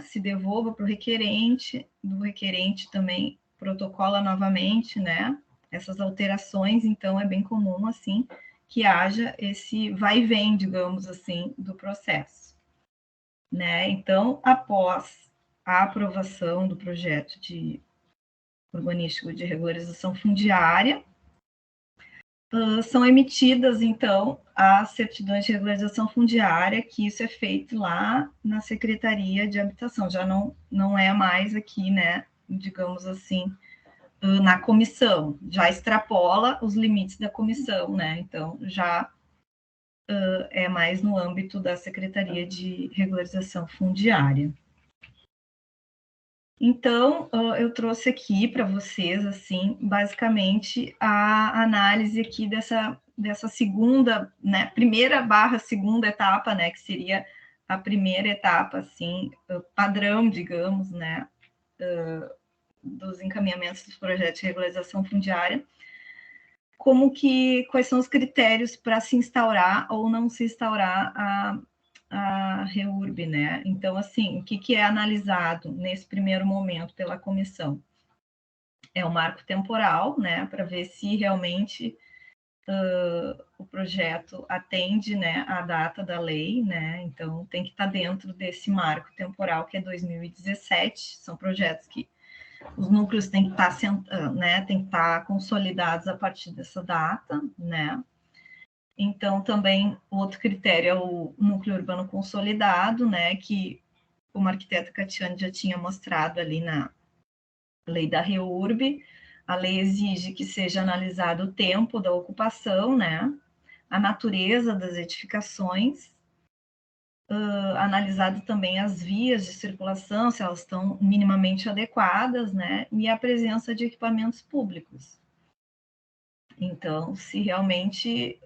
se devolva para o requerente, do requerente também protocola novamente, né, essas alterações, então é bem comum, assim, que haja esse vai e vem, digamos assim, do processo, né? Então, após a aprovação do projeto de urbanístico de regularização fundiária, são emitidas, então, as certidões de regularização fundiária, que isso é feito lá na Secretaria de Habitação, já não é mais aqui, né, digamos assim, na comissão, já extrapola os limites da comissão, né, então já é mais no âmbito da Secretaria de Regularização Fundiária. Então, eu trouxe aqui para vocês, assim, basicamente, a análise aqui dessa segunda, né, primeira/segunda etapa, né, que seria a primeira etapa, assim, padrão, digamos, né, dos encaminhamentos dos projetos de regularização fundiária, quais são os critérios para se instaurar ou não se instaurar a REURB, né? Então, assim, o que é analisado nesse primeiro momento pela comissão? É o marco temporal, né, para ver se realmente o projeto atende, né, a data da lei, né? Então, tem que estar dentro desse marco temporal, que é 2017, são projetos que Os núcleos têm que estar consolidados a partir dessa data, né? Então, também, outro critério é o núcleo urbano consolidado, né? Que como a arquiteta Catiane já tinha mostrado ali na lei da REURB, a lei exige que seja analisado o tempo da ocupação, né? A natureza das edificações, analisado também as vias de circulação, se elas estão minimamente adequadas, né? E a presença de equipamentos públicos. Então, se realmente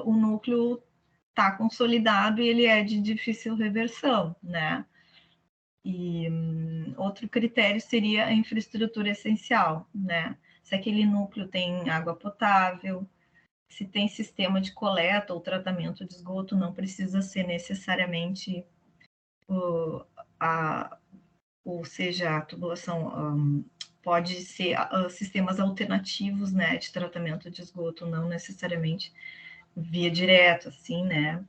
o núcleo está consolidado e ele é de difícil reversão, né? E outro critério seria a infraestrutura essencial, né? Se aquele núcleo tem água potável, se tem sistema de coleta ou tratamento de esgoto, não precisa ser necessariamente ou seja, a tubulação pode ser sistemas alternativos, né, de tratamento de esgoto, não necessariamente via direta, assim, né?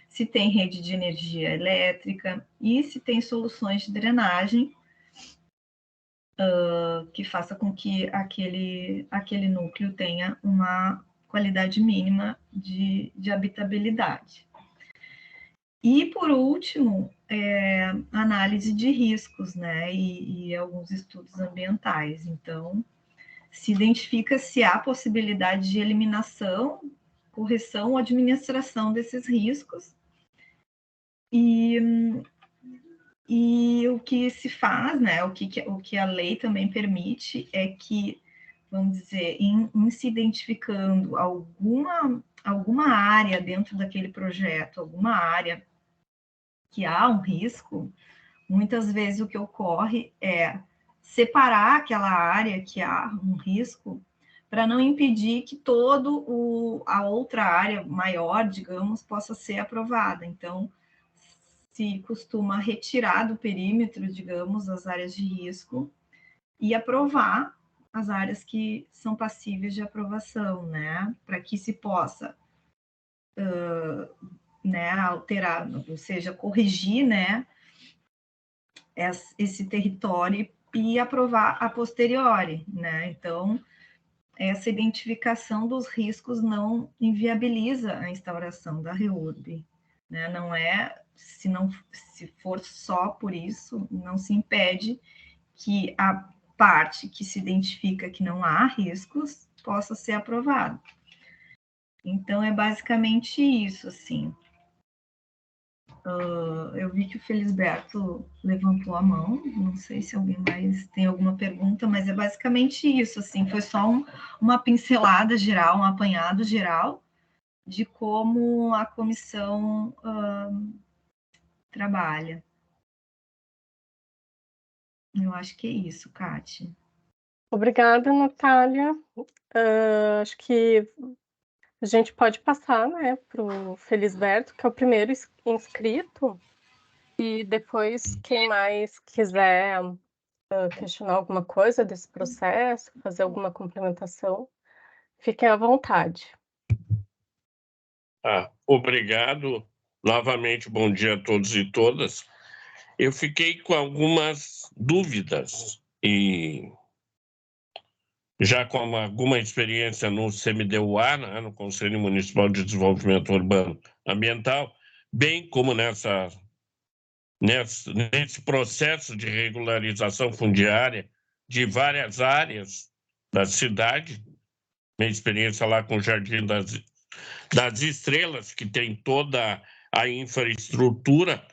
Se tem rede de energia elétrica e se tem soluções de drenagem que faça com que aquele núcleo tenha uma qualidade mínima de habitabilidade. E, por último, análise de riscos, né, e alguns estudos ambientais. Então, se identifica se há possibilidade de eliminação, correção ou administração desses riscos. E o que se faz, né, o que a lei também permite é que, vamos dizer, em se identificando alguma área dentro daquele projeto, alguma área que há um risco, muitas vezes o que ocorre é separar aquela área que há um risco para não impedir que a outra área maior, digamos, possa ser aprovada. Então, se costuma retirar do perímetro, digamos, as áreas de risco e aprovar as áreas que são passíveis de aprovação, né? Para que se possa alterar, ou seja, corrigir, né, esse território e aprovar a posteriori, né? Então, essa identificação dos riscos não inviabiliza a instauração da REURB, né? Não é, se for só por isso, não se impede que a parte que se identifica que não há riscos possa ser aprovada. Então, é basicamente isso, assim. Eu vi que o Felisberto levantou a mão, não sei se alguém mais tem alguma pergunta, mas é basicamente isso, assim, foi só uma pincelada geral, um apanhado geral de como a comissão trabalha. Eu acho que é isso, Kátia. Obrigada, Natália. Acho que a gente pode passar, né, para o Felisberto, que é o primeiro inscrito, e depois quem mais quiser questionar alguma coisa desse processo, fazer alguma complementação, fiquem à vontade. Obrigado. Novamente, bom dia a todos e todas. Eu fiquei com algumas dúvidas e já com alguma experiência no CMDUA, né, no Conselho Municipal de Desenvolvimento Urbano Ambiental, bem como nesse processo de regularização fundiária de várias áreas da cidade, minha experiência lá com o Jardim das Estrelas, que tem toda a infraestrutura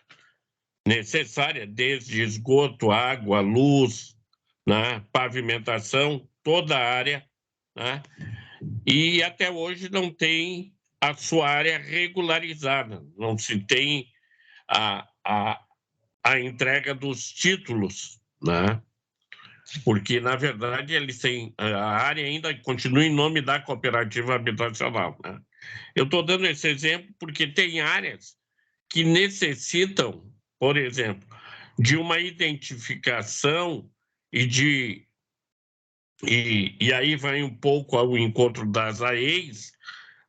necessária, desde esgoto, água, luz, né, pavimentação, toda a área, né, e até hoje não tem a sua área regularizada, não se tem a entrega dos títulos, né? Porque, na verdade, a área ainda continua em nome da cooperativa habitacional, né? Eu estou dando esse exemplo porque tem áreas que necessitam, por exemplo, de uma identificação e aí vai um pouco ao encontro das AEs,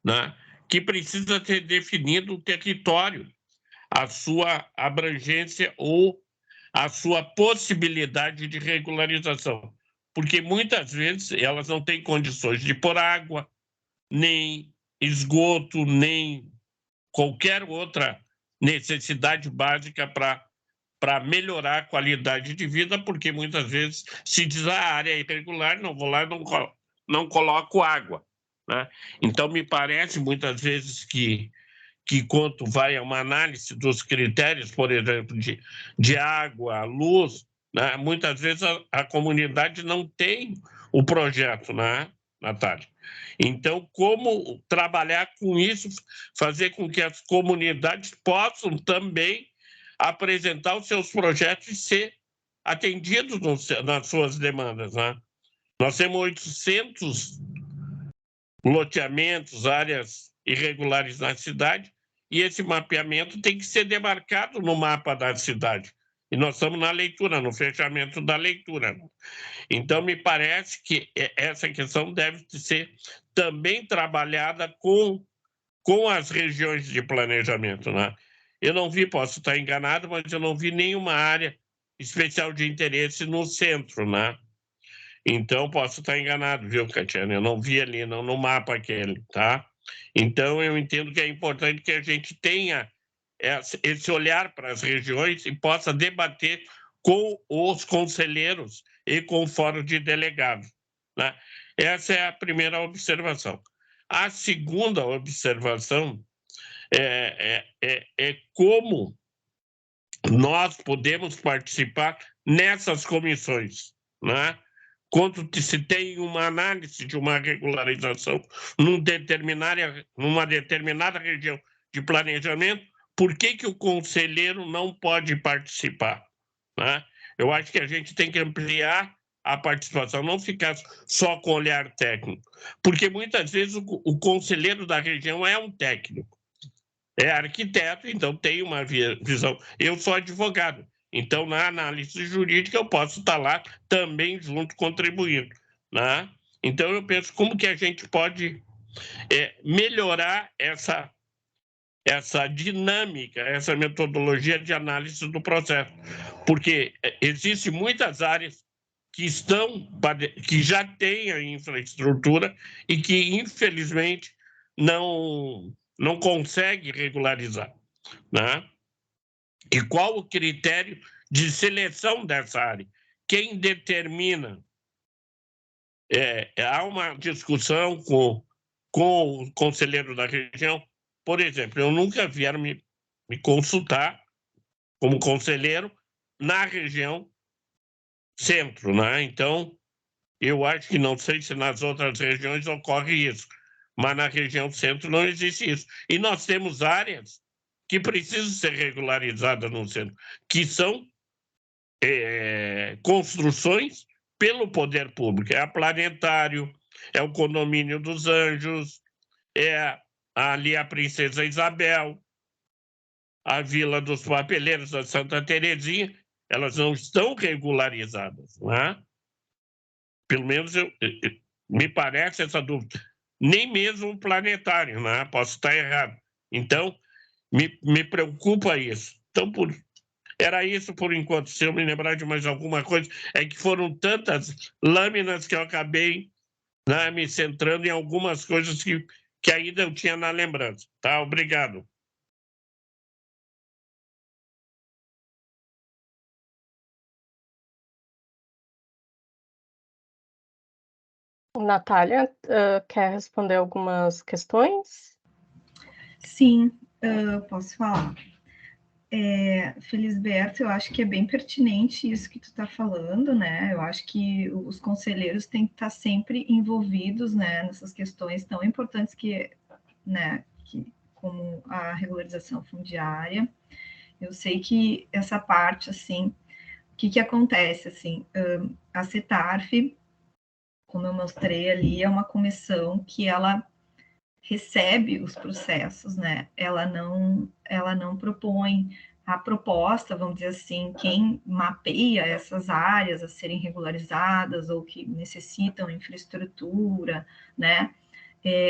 né, que precisa ter definido o território, a sua abrangência ou a sua possibilidade de regularização, porque muitas vezes elas não têm condições de pôr água, nem esgoto, nem qualquer outra necessidade básica para melhorar a qualidade de vida, porque muitas vezes se diz a área é irregular, não vou lá, não coloco água, né? Então, me parece muitas vezes que quanto vai a uma análise dos critérios, por exemplo, de água, luz, né? Muitas vezes a comunidade não tem o projeto, né, Natália? Então, como trabalhar com isso, fazer com que as comunidades possam também apresentar os seus projetos e ser atendidos nas suas demandas, né? Nós temos 800 loteamentos, áreas irregulares na cidade, e esse mapeamento tem que ser demarcado no mapa da cidade. E nós estamos na leitura, no fechamento da leitura. Então, me parece que essa questão deve ser também trabalhada com as regiões de planejamento, né? Eu não vi, posso estar enganado, mas eu não vi nenhuma área especial de interesse no centro, né? Então, posso estar enganado, viu, Catiana? Eu não vi ali, não, no mapa aquele, tá? Então, eu entendo que é importante que a gente tenha esse olhar para as regiões e possa debater com os conselheiros e com o fórum de delegados, né? Essa é a primeira observação. A segunda observação é como nós podemos participar nessas comissões, né? Quando se tem uma análise de uma regularização numa determinada região de planejamento, por que o conselheiro não pode participar, né? Eu acho que a gente tem que ampliar a participação, não ficar só com olhar técnico, porque muitas vezes o conselheiro da região é um técnico, é arquiteto, então tem uma visão. Eu sou advogado, então na análise jurídica eu posso estar lá também junto contribuindo, né? Então eu penso como que a gente pode melhorar essa dinâmica, essa metodologia de análise do processo, porque existem muitas áreas que já têm a infraestrutura e que infelizmente não consegue regularizar, né? E qual o critério de seleção dessa área? Quem determina? Há uma discussão com o conselheiro da região. Por exemplo, eu nunca vieram me consultar como conselheiro na região centro, né? Então, eu acho que não sei se nas outras regiões ocorre isso, mas na região centro não existe isso. E nós temos áreas que precisam ser regularizadas no centro, que são construções pelo poder público. É a Planetário, é o Condomínio dos Anjos, é ali a Princesa Isabel, a Vila dos Papeleiros, a Santa Terezinha, elas não estão regularizadas, né? Pelo menos me parece essa dúvida. Nem mesmo um planetário, né? Posso estar errado. Então, me preocupa isso. Então, era isso por enquanto. Se eu me lembrar de mais alguma coisa, é que foram tantas lâminas que eu acabei, né, me centrando em algumas coisas que ainda eu tinha na lembrança. Tá? Obrigado. Natália, quer responder algumas questões? Sim, posso falar. Felisberto, eu acho que é bem pertinente isso que tu está falando, né? Eu acho que os conselheiros têm que estar sempre envolvidos, né, nessas questões tão importantes né, como a regularização fundiária. Eu sei que essa parte, assim, o que acontece, assim, a CETARF, como eu mostrei ali, é uma comissão que ela recebe os processos, né? Ela não propõe a proposta, vamos dizer assim, quem mapeia essas áreas a serem regularizadas ou que necessitam infraestrutura, né?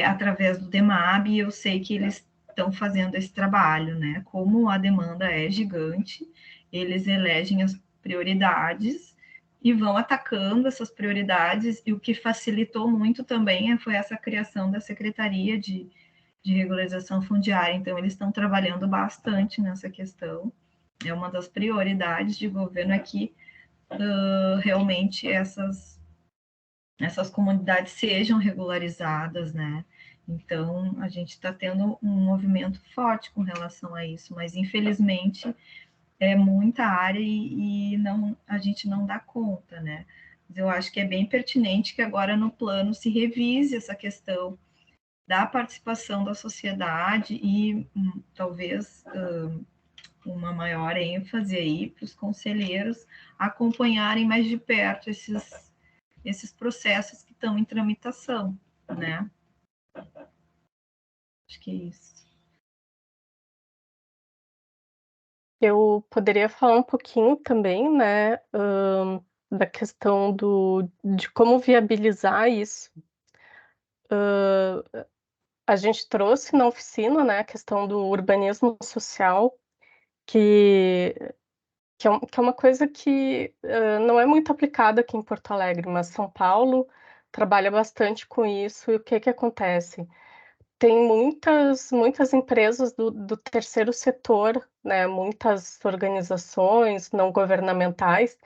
Através do DEMAB, eu sei que eles estão fazendo esse trabalho, né? Como a demanda é gigante, eles elegem prioridades e vão atacando essas prioridades, e o que facilitou muito também foi essa criação da Secretaria de Regularização Fundiária. Então, eles estão trabalhando bastante nessa questão. É uma das prioridades de governo aqui, realmente essas comunidades sejam regularizadas, né? Então, a gente está tendo um movimento forte com relação a isso, mas infelizmente é muita área e não, a gente não dá conta, né? Mas eu acho que é bem pertinente que agora no plano se revise essa questão da participação da sociedade e talvez uma maior ênfase aí para os conselheiros acompanharem mais de perto esses processos que estão em tramitação, né? Acho que é isso. Eu poderia falar um pouquinho também, né, da questão de como viabilizar isso. A gente trouxe na oficina, né, a questão do urbanismo social, que, que é uma coisa que não é muito aplicada aqui em Porto Alegre, mas São Paulo trabalha bastante com isso. E o que acontece? Tem muitas empresas do terceiro setor, né, muitas organizações não governamentais,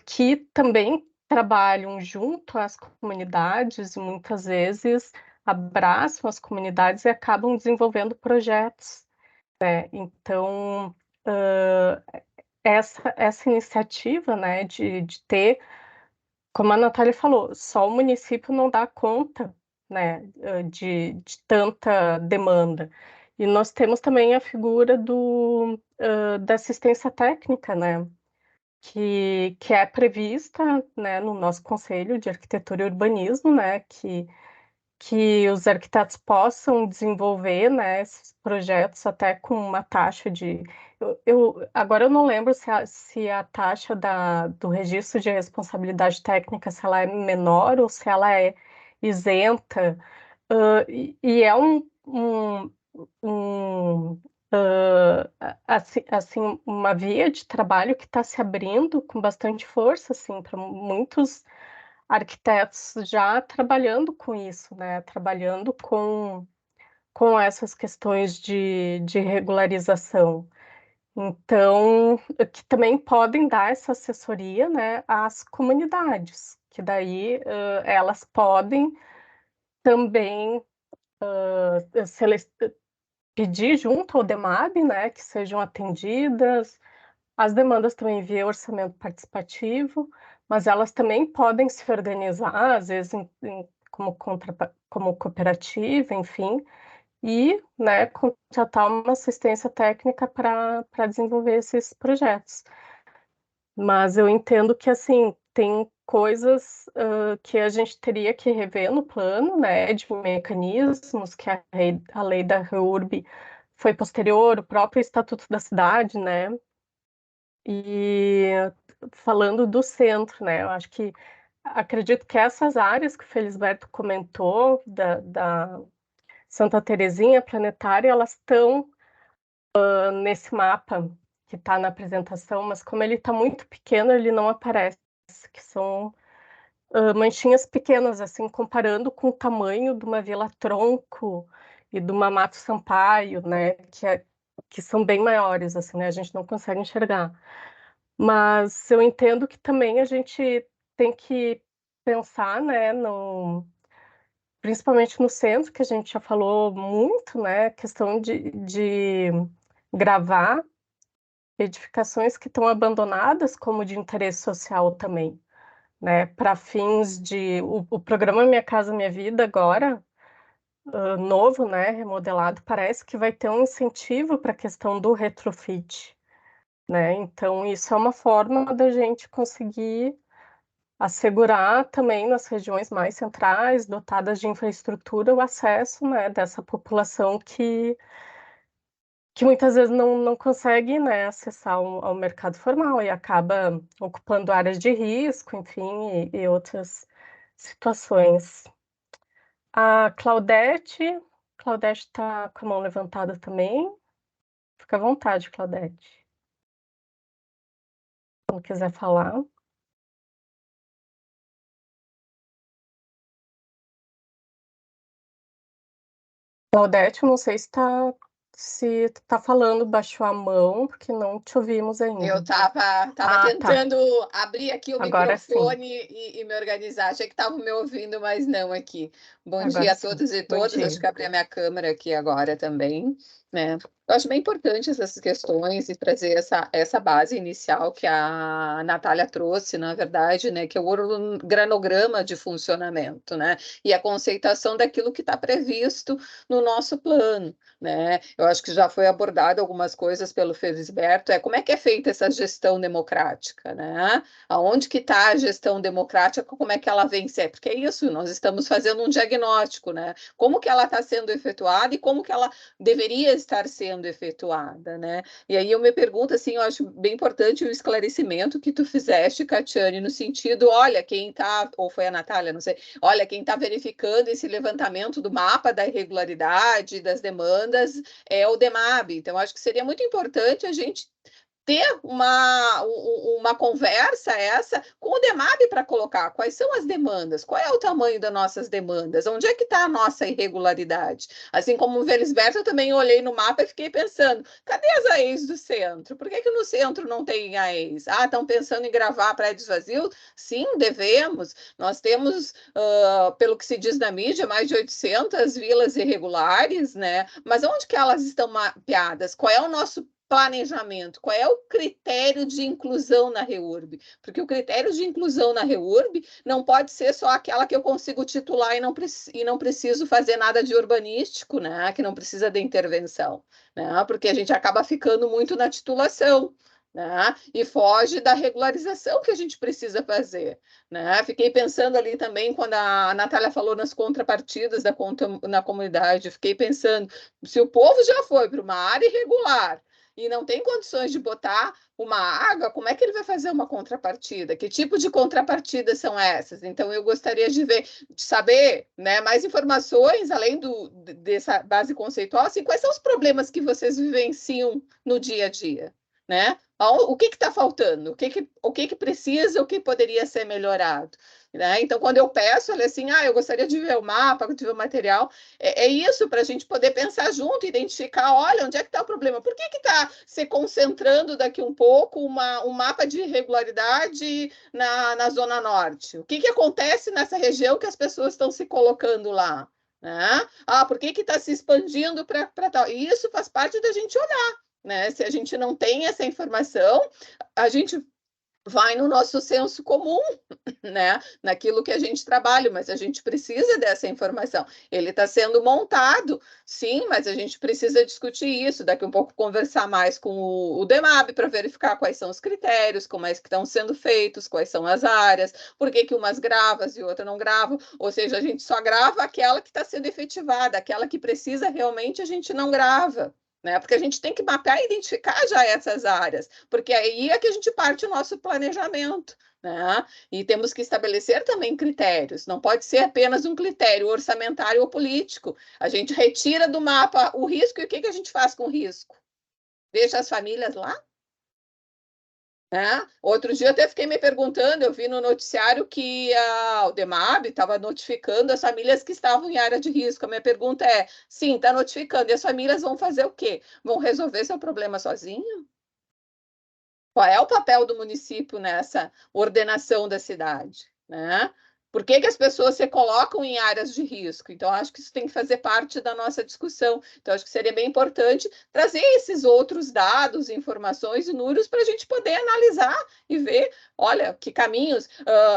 que também trabalham junto às comunidades e muitas vezes abraçam as comunidades e acabam desenvolvendo projetos, né? Então, essa iniciativa, né, de ter, como a Natália falou, só o município não dá conta, né, de tanta demanda. E nós temos também a figura da assistência técnica, né, que é prevista, né, no nosso Conselho de Arquitetura e Urbanismo, né, que os arquitetos possam desenvolver, né, esses projetos até com uma taxa de... agora eu não lembro se a taxa do registro de responsabilidade técnica, se ela é menor ou se ela é isenta, e é um, assim, uma via de trabalho que está se abrindo com bastante força, assim, para muitos arquitetos já trabalhando com isso, né? Trabalhando com essas questões de regularização. Então, que também podem dar essa assessoria, né, às comunidades, que daí elas podem também pedir junto ao DEMAB, né, que sejam atendidas. As demandas também via orçamento participativo, mas elas também podem se organizar, às vezes como cooperativa, enfim, e, né, contratar uma assistência técnica para desenvolver esses projetos. Mas eu entendo que, assim, tem coisas que a gente teria que rever no plano, né, de mecanismos, que a lei da REURB foi posterior, o próprio Estatuto da Cidade, né, e falando do centro, né, eu acho que, acredito que essas áreas que o Felisberto comentou, da Santa Terezinha Planetária, elas estão nesse mapa que está na apresentação, mas como ele está muito pequeno, ele não aparece, que são manchinhas pequenas, assim, comparando com o tamanho de uma Vila Tronco e de uma Mato Sampaio, né, que são bem maiores, assim, né, a gente não consegue enxergar. Mas eu entendo que também a gente tem que pensar, né, principalmente no centro, que a gente já falou muito, né, questão de gravar edificações que estão abandonadas como de interesse social também, né, para fins de... O programa Minha Casa Minha Vida agora, novo, né, remodelado, parece que vai ter um incentivo para a questão do retrofit, né, então isso é uma forma da gente conseguir assegurar também nas regiões mais centrais, dotadas de infraestrutura, o acesso, né, dessa população que muitas vezes não consegue, né, acessar ao mercado formal e acaba ocupando áreas de risco, enfim, e outras situações. A Claudete está com a mão levantada também. Fica à vontade, Claudete. quando quiser falar. Claudete, não sei se tá falando, baixou a mão, porque não te ouvimos ainda. Eu estava tentando abrir aqui o Agora microfone e me organizar. Achei que estavam me ouvindo, mas não aqui. Bom Agora dia a sim. todos e Bom todas. dia. Acho que abri a minha câmera aqui agora também, né? Eu acho bem importante essas questões e trazer essa base inicial que a Natália trouxe, na verdade, né? Que é o organograma de funcionamento, né? E a conceituação daquilo que está previsto no nosso plano, né? Eu acho que já foi abordado algumas coisas pelo Felisberto, como é que é feita essa gestão democrática, né? Aonde que está a gestão democrática, como é que ela vem ser? Porque é isso, nós estamos fazendo um diagnóstico, né? Como que ela está sendo efetuada e como que ela deveria estar sendo efetuada, né? E aí eu me pergunto, assim, eu acho bem importante o esclarecimento que tu fizeste, Catiane, no sentido, olha, quem está, ou foi a Natália, não sei, olha, quem está verificando esse levantamento do mapa da irregularidade, das demandas, é o DEMAB. Então, acho que seria muito importante a gente ter uma conversa essa com o DEMAB para colocar quais são as demandas, qual é o tamanho das nossas demandas, onde é que está a nossa irregularidade. Assim como o Felisberto, eu também olhei no mapa e fiquei pensando, cadê as AEs do centro? Por que no centro não tem AEs? Ah, estão pensando em gravar prédios vazios? Sim, devemos. Nós temos, pelo que se diz na mídia, mais de 800 vilas irregulares, né? Mas onde que elas estão mapeadas? Qual é o nosso planejamento, qual é o critério de inclusão na REURB? Porque o critério de inclusão na REURB não pode ser só aquela que eu consigo titular e não preciso fazer nada de urbanístico, né? Que não precisa de intervenção, né? Porque a gente acaba ficando muito na titulação, né? E foge da regularização que a gente precisa fazer, né? Fiquei pensando ali também quando a Natália falou nas contrapartidas na comunidade, fiquei pensando, se o povo já foi para uma área irregular e não tem condições de botar uma água, como é que ele vai fazer uma contrapartida? Que tipo de contrapartidas são essas? Então, eu gostaria de saber, né, mais informações, além dessa base conceitual, assim, quais são os problemas que vocês vivenciam no dia a dia, né? O que está faltando? O que precisa, o que poderia ser melhorado? Né? Então, quando eu peço, olha assim, eu gostaria de ver o mapa, de ver o material, é isso para a gente poder pensar junto, identificar, olha, onde é que está o problema? Por que está se concentrando daqui um pouco um mapa de irregularidade na Zona Norte? O que acontece nessa região que as pessoas estão se colocando lá? Né? Por que está se expandindo para tal? E isso faz parte da gente olhar, né? Se a gente não tem essa informação, a gente vai no nosso senso comum, né? Naquilo que a gente trabalha, mas a gente precisa dessa informação. Ele está sendo montado, sim, mas a gente precisa discutir isso, daqui um pouco conversar mais com o DEMAB para verificar quais são os critérios, como é que estão sendo feitos, quais são as áreas, por que umas gravam e outras não gravam, ou seja, a gente só grava aquela que está sendo efetivada, aquela que precisa realmente a gente não grava. Né? Porque a gente tem que mapear e identificar já essas áreas, porque aí é que a gente parte o nosso planejamento, né? E temos que estabelecer também critérios, não pode ser apenas um critério orçamentário ou político. A gente retira do mapa o risco e o que a gente faz com o risco? Deixa as famílias lá? Né? Outro dia eu até fiquei me perguntando, eu vi no noticiário que o DEMAB estava notificando as famílias que estavam em área de risco. A minha pergunta é, sim, está notificando, e as famílias vão fazer o quê? Vão resolver seu problema sozinho? Qual é o papel do município nessa ordenação da cidade? Né? Por que as pessoas se colocam em áreas de risco? Então, acho que isso tem que fazer parte da nossa discussão. Então, acho que seria bem importante trazer esses outros dados, informações e números para a gente poder analisar e ver, olha, que caminhos,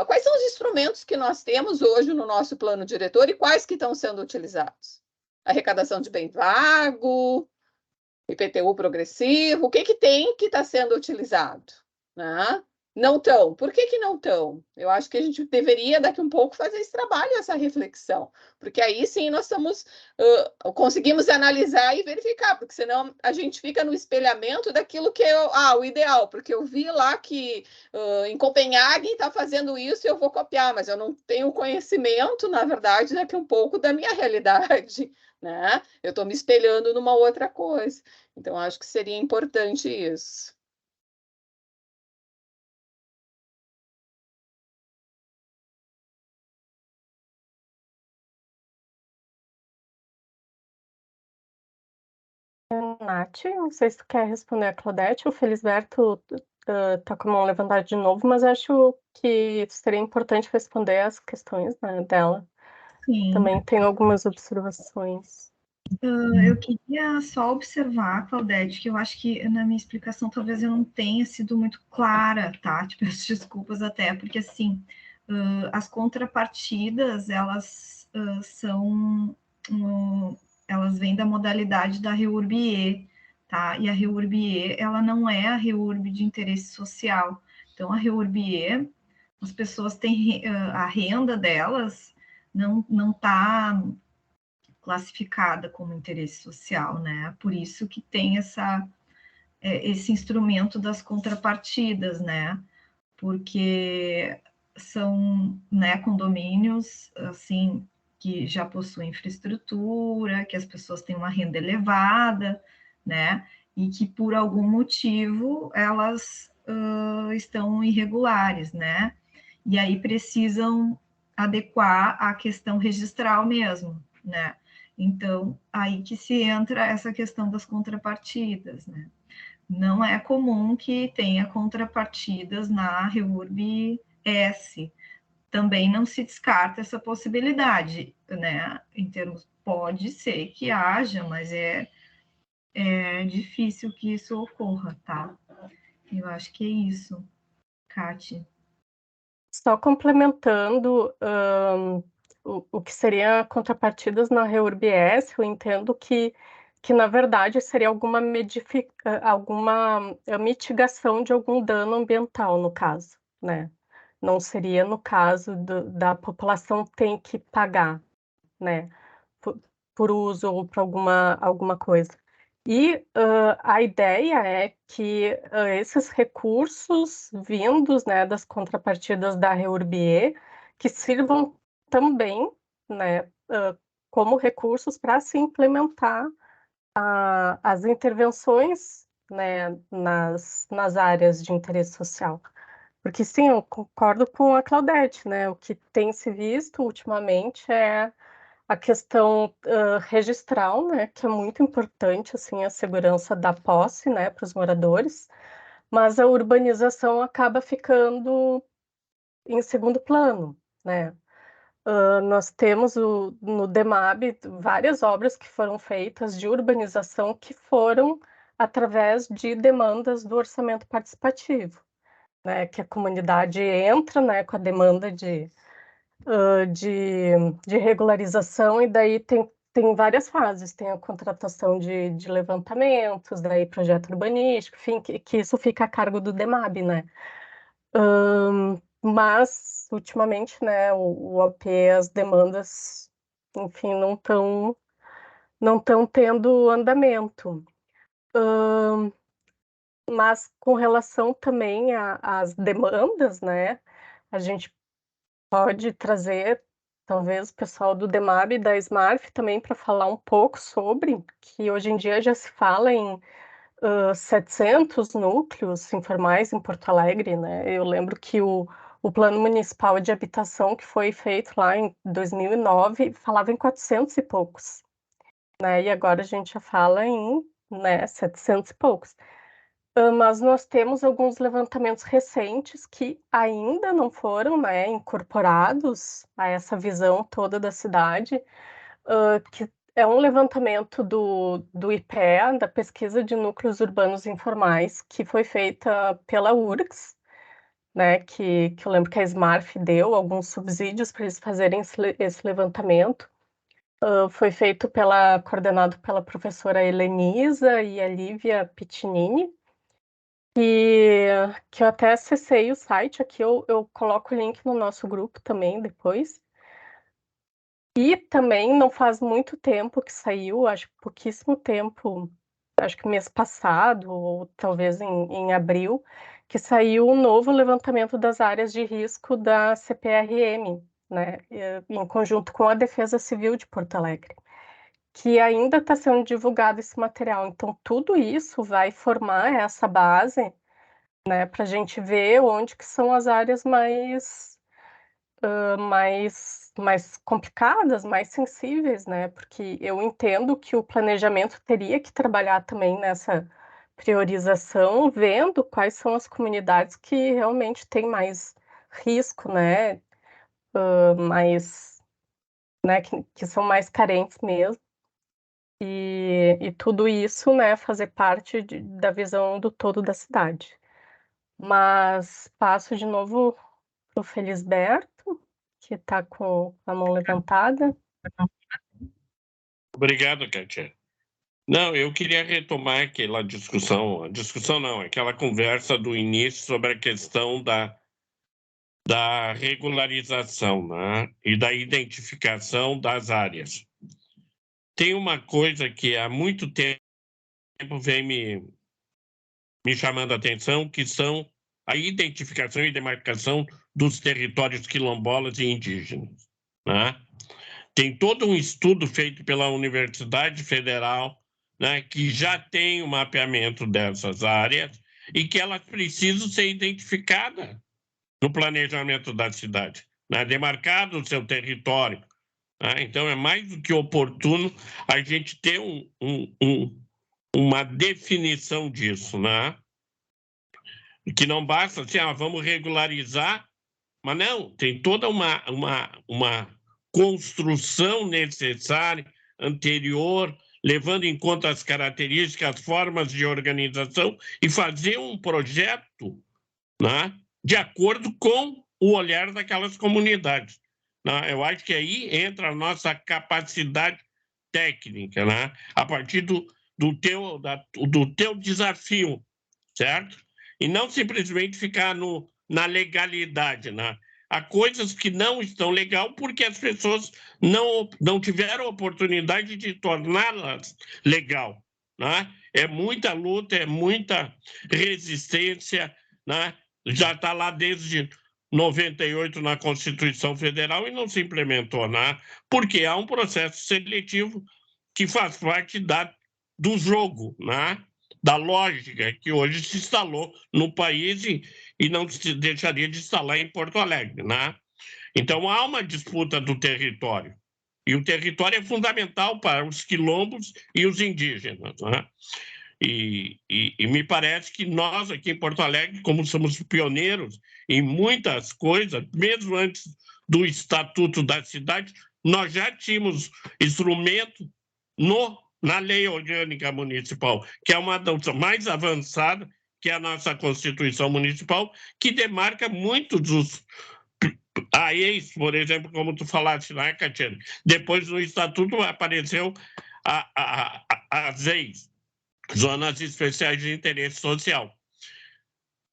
quais são os instrumentos que nós temos hoje no nosso plano diretor e quais que estão sendo utilizados? Arrecadação de bem vago, IPTU progressivo, o que tem que está sendo utilizado? Né? Não estão. Por que não estão? Eu acho que a gente deveria, daqui um pouco, fazer esse trabalho, essa reflexão, porque aí sim nós conseguimos analisar e verificar, porque senão a gente fica no espelhamento daquilo que é o ideal, porque eu vi lá que em Copenhague está fazendo isso e eu vou copiar, mas eu não tenho conhecimento, na verdade, daqui um pouco da minha realidade. Né? Eu estou me espelhando numa outra coisa. Então, acho que seria importante isso. Nath, não sei se tu quer responder a Claudete, o Felisberto tá com a mão levantada de novo, mas acho que seria importante responder as questões, né, dela. Sim. Também tenho algumas observações. Eu queria só observar, Claudete, que eu acho que na minha explicação talvez eu não tenha sido muito clara, tá? Te peço desculpas até, porque assim, as contrapartidas, elas elas vêm da modalidade da REURB-E, tá? E a REURB-E, ela não é a REURB de interesse social. Então, a REURB-E, as pessoas têm, a renda delas não está classificada como interesse social, né? Por isso que tem esse instrumento das contrapartidas, né? Porque são, né, condomínios, assim, que já possuem infraestrutura, que as pessoas têm uma renda elevada, né? E que por algum motivo elas estão irregulares, né? E aí precisam adequar a questão registral mesmo, né? Então, aí que se entra essa questão das contrapartidas, né? Não é comum que tenha contrapartidas na REURB-S. Também não se descarta essa possibilidade, né? Em termos, pode ser que haja, mas é difícil que isso ocorra, tá? Eu acho que é isso, Kati. Só complementando o que seria contrapartidas na REURB-S, eu entendo que na verdade seria alguma mitigação de algum dano ambiental, no caso, né? Não seria no caso da população tem que pagar, né? Por uso ou por alguma coisa. E a ideia é que esses recursos vindos, né, das contrapartidas da REURB-E, que sirvam também, né, como recursos para se implementar as intervenções, né, nas áreas de interesse social. Porque sim, eu concordo com a Claudete, né? O que tem se visto ultimamente é a questão registral, né, que é muito importante, assim, a segurança da posse, né, para os moradores, mas a urbanização acaba ficando em segundo plano, né. Nós temos no DEMAB várias obras que foram feitas de urbanização que foram através de demandas do orçamento participativo, né, que a comunidade entra, né, com a demanda de regularização, e daí tem várias fases, tem a contratação de levantamentos, daí projeto urbanístico, enfim, que isso fica a cargo do DEMAB, né? Mas, ultimamente, né, o AP, as demandas, enfim, não estão tendo andamento. Mas com relação também às demandas, né, a gente pode trazer, talvez, o pessoal do DEMAB e da SMARF também para falar um pouco sobre, que hoje em dia já se fala em 700 núcleos informais em Porto Alegre, né? Eu lembro que o Plano Municipal de Habitação, que foi feito lá em 2009, falava em 400 e poucos, né? E agora a gente já fala em, né, 700 e poucos. Mas nós temos alguns levantamentos recentes que ainda não foram, né, incorporados a essa visão toda da cidade, que é um levantamento do IPEA, da Pesquisa de Núcleos Urbanos Informais, que foi feita pela URGS, né, que eu lembro que a SMARF deu alguns subsídios para eles fazerem esse levantamento. Foi feito coordenado pela professora Helenisa e a Lívia Piccinini, que eu até acessei o site, aqui eu coloco o link no nosso grupo também depois. E também não faz muito tempo que saiu, acho que pouquíssimo tempo, acho que mês passado, ou talvez em abril, que saiu um novo levantamento das áreas de risco da CPRM, né, em conjunto com a Defesa Civil de Porto Alegre, que ainda está sendo divulgado esse material. Então, tudo isso vai formar essa base, né, para a gente ver onde que são as áreas mais mais complicadas, mais sensíveis, né, porque eu entendo que o planejamento teria que trabalhar também nessa priorização, vendo quais são as comunidades que realmente têm mais risco, né, mais, né, que são mais carentes mesmo. E tudo isso, né, fazer parte da visão do todo da cidade. Mas passo de novo para o Felisberto, que está com a mão levantada. Obrigado, Kátia. Não, eu queria retomar aquela discussão não, aquela conversa do início sobre a questão da regularização, né, e da identificação das áreas. Tem uma coisa que há muito tempo vem me chamando a atenção, que são a identificação e demarcação dos territórios quilombolas e indígenas, né? Tem todo um estudo feito pela Universidade Federal, né, que já tem o mapeamento dessas áreas e que elas precisam ser identificadas no planejamento da cidade, né, demarcado o seu território. Né? Então, é mais do que oportuno a gente ter uma definição disso, né? Que não basta assim, vamos regularizar, mas não, tem toda uma construção necessária, anterior, levando em conta as características, as formas de organização e fazer um projeto, né, de acordo com o olhar daquelas comunidades. Né? Eu acho que aí entra a nossa capacidade técnica, né? A partir do teu desafio, certo? E não simplesmente ficar na legalidade, né? Há coisas que não estão legal porque as pessoas não tiveram oportunidade de torná-las legal, né? É muita luta, é muita resistência, né? Já está lá desde 98 na Constituição Federal e não se implementou, né? Porque há um processo seletivo que faz parte do jogo, né? Da lógica que hoje se instalou no país e não se deixaria de instalar em Porto Alegre, né? Então, há uma disputa do território. E o território é fundamental para os quilombos e os indígenas, né? E me parece que nós, aqui em Porto Alegre, como somos pioneiros em muitas coisas, mesmo antes do Estatuto da Cidade, nós já tínhamos instrumento na Lei Orgânica Municipal, que é uma das mais avançadas, que é a nossa Constituição Municipal, que demarca muitos dos ex, por exemplo, como tu falaste, né, Catiane? Depois no Estatuto apareceu as ex, zonas especiais de interesse social.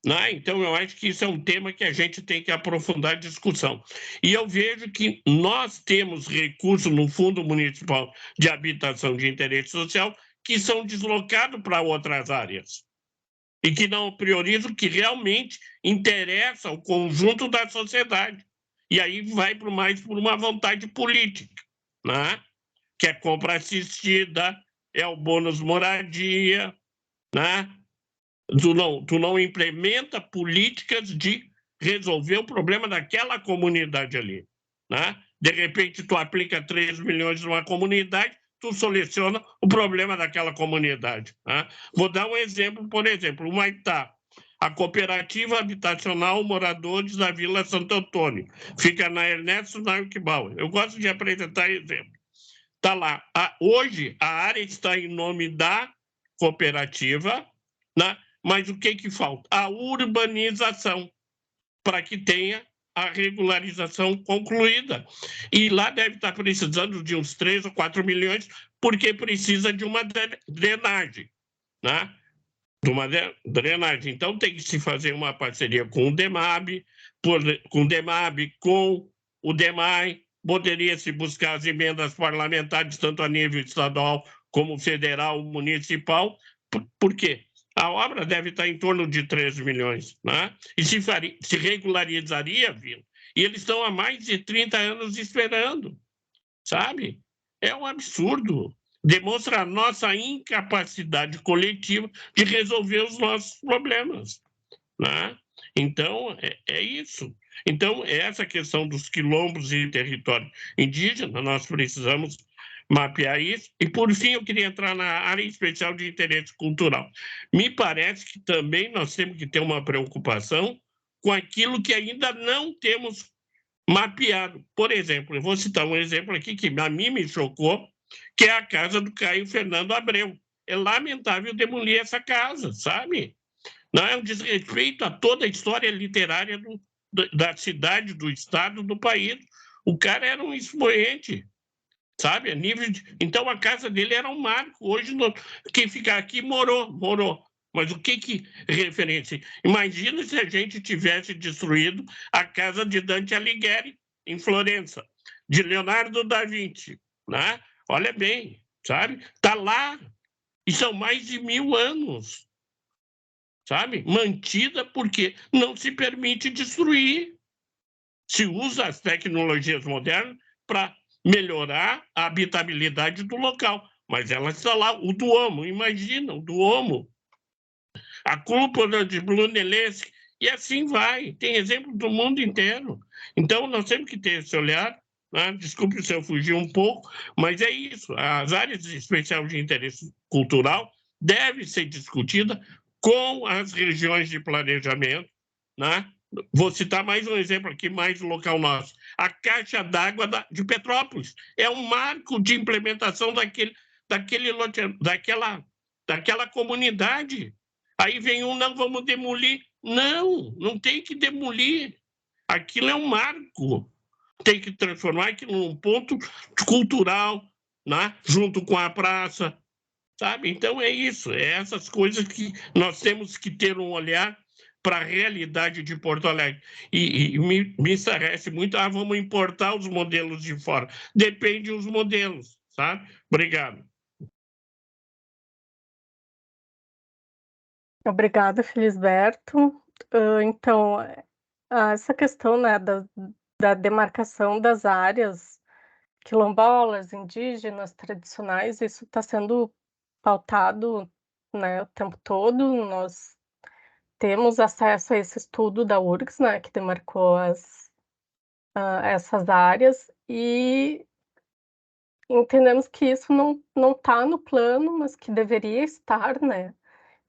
Né? Então, eu acho que isso é um tema que a gente tem que aprofundar a discussão. E eu vejo que nós temos recursos no Fundo Municipal de Habitação de Interesse Social que são deslocados para outras áreas e que não priorizam o que realmente interessa ao conjunto da sociedade. E aí vai mais por uma vontade política, né? Que é compra assistida, é o bônus moradia, né? Tu não implementa políticas de resolver o problema daquela comunidade ali, né? De repente, tu aplica 3 milhões numa comunidade, tu soluciona o problema daquela comunidade. Né? Vou dar um exemplo, por exemplo, o Maitá, a Cooperativa Habitacional Moradores da Vila Santo Antônio, fica na Ernesto Nauk-Bauer. Eu gosto de apresentar exemplo. Está lá. Hoje, a área está em nome da cooperativa, né? Mas o que falta? A urbanização, para que tenha a regularização concluída. E lá deve estar precisando de uns 3 ou 4 milhões, porque precisa de uma drenagem, né? De uma drenagem. Então, tem que se fazer uma parceria com o DEMAB, com o DEMAI, poderia-se buscar as emendas parlamentares, tanto a nível estadual como federal, municipal. Por quê? A obra deve estar em torno de 3 milhões, né? E se regularizaria, viu? E eles estão há mais de 30 anos esperando, sabe? É um absurdo. Demonstra a nossa incapacidade coletiva de resolver os nossos problemas, né? Então, é isso. Então, essa questão dos quilombos e território indígena, nós precisamos mapear isso. E, por fim, eu queria entrar na área especial de interesse cultural. Me parece que também nós temos que ter uma preocupação com aquilo que ainda não temos mapeado. Por exemplo, eu vou citar um exemplo aqui que a mim me chocou, que é a casa do Caio Fernando Abreu. É lamentável demolir essa casa, sabe? Não é um desrespeito a toda a história literária da cidade, do estado, do país. O cara era um expoente, sabe? A nível de... Então, a casa dele era um marco. Hoje, quem ficar aqui morou. Mas o que referência? Imagina se a gente tivesse destruído a casa de Dante Alighieri, em Florença, de Leonardo da Vinci, né? Olha bem, sabe? Está lá, e são mais de 1000 anos, sabe? Mantida porque não se permite destruir. Se usa as tecnologias modernas para melhorar a habitabilidade do local, mas ela está lá, o Duomo, imagina, o Duomo, a cúpula de Brunelleschi, e assim vai, tem exemplo do mundo inteiro. Então, nós temos que ter esse olhar, né? Desculpe se eu fugi um pouco, mas é isso, as áreas especiais de interesse cultural devem ser discutidas com as regiões de planejamento, né? Vou citar mais um exemplo aqui, mais local nosso. A Caixa d'Água de Petrópolis é um marco de implementação daquela comunidade. Aí vem não vamos demolir. Não tem que demolir. Aquilo é um marco. Tem que transformar aquilo num ponto cultural, né? Junto com a praça, sabe? Então é isso, é essas coisas que nós temos que ter um olhar para a realidade de Porto Alegre. E me estarrece muito, vamos importar os modelos de fora. Depende dos modelos, sabe? Obrigado. Obrigada, Felisberto. Então, essa questão, né, da demarcação das áreas quilombolas, indígenas, tradicionais, isso está sendo pautado, né, o tempo todo. Nós temos acesso a esse estudo da URGS, né, que demarcou essas áreas, e entendemos que isso não está no plano, mas que deveria estar, né?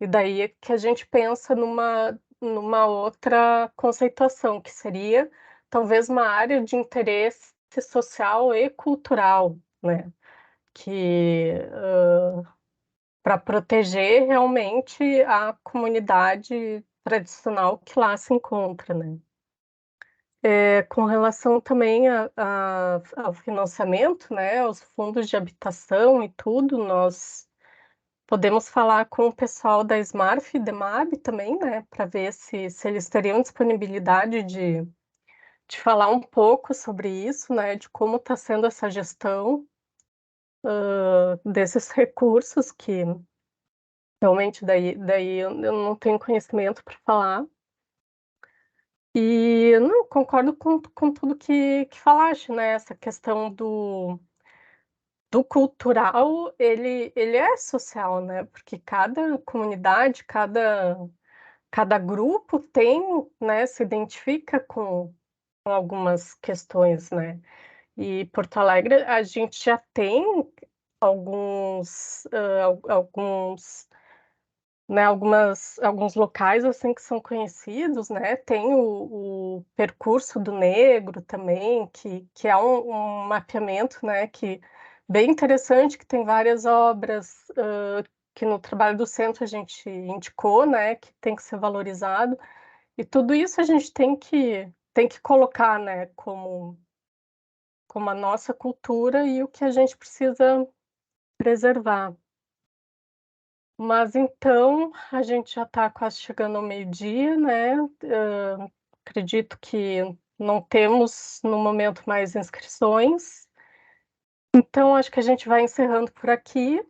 E daí é que a gente pensa numa outra conceituação, que seria talvez uma área de interesse social e cultural, né? Que para proteger realmente a comunidade tradicional que lá se encontra, né? Com relação também ao financiamento, né, aos fundos de habitação e tudo, nós podemos falar com o pessoal da Smarf e Demab também, né, para ver se eles teriam disponibilidade de falar um pouco sobre isso, né, de como está sendo essa gestão desses recursos, que realmente daí eu não tenho conhecimento para falar. E não, concordo com tudo que falaste, né, essa questão do cultural, ele é social, né, porque cada comunidade, cada grupo tem, né, se identifica com algumas questões, né. E Porto Alegre, a gente já tem alguns, né, alguns locais, assim, que são conhecidos, né, tem o Percurso do Negro também, que é um mapeamento, né, que bem interessante, que tem várias obras, que no trabalho do centro a gente indicou, né, que tem que ser valorizado, e tudo isso a gente tem que colocar, né, como a nossa cultura e o que a gente precisa preservar. Mas então, a gente já está quase chegando ao meio-dia, né, acredito que não temos, no momento, mais inscrições, então acho que a gente vai encerrando por aqui,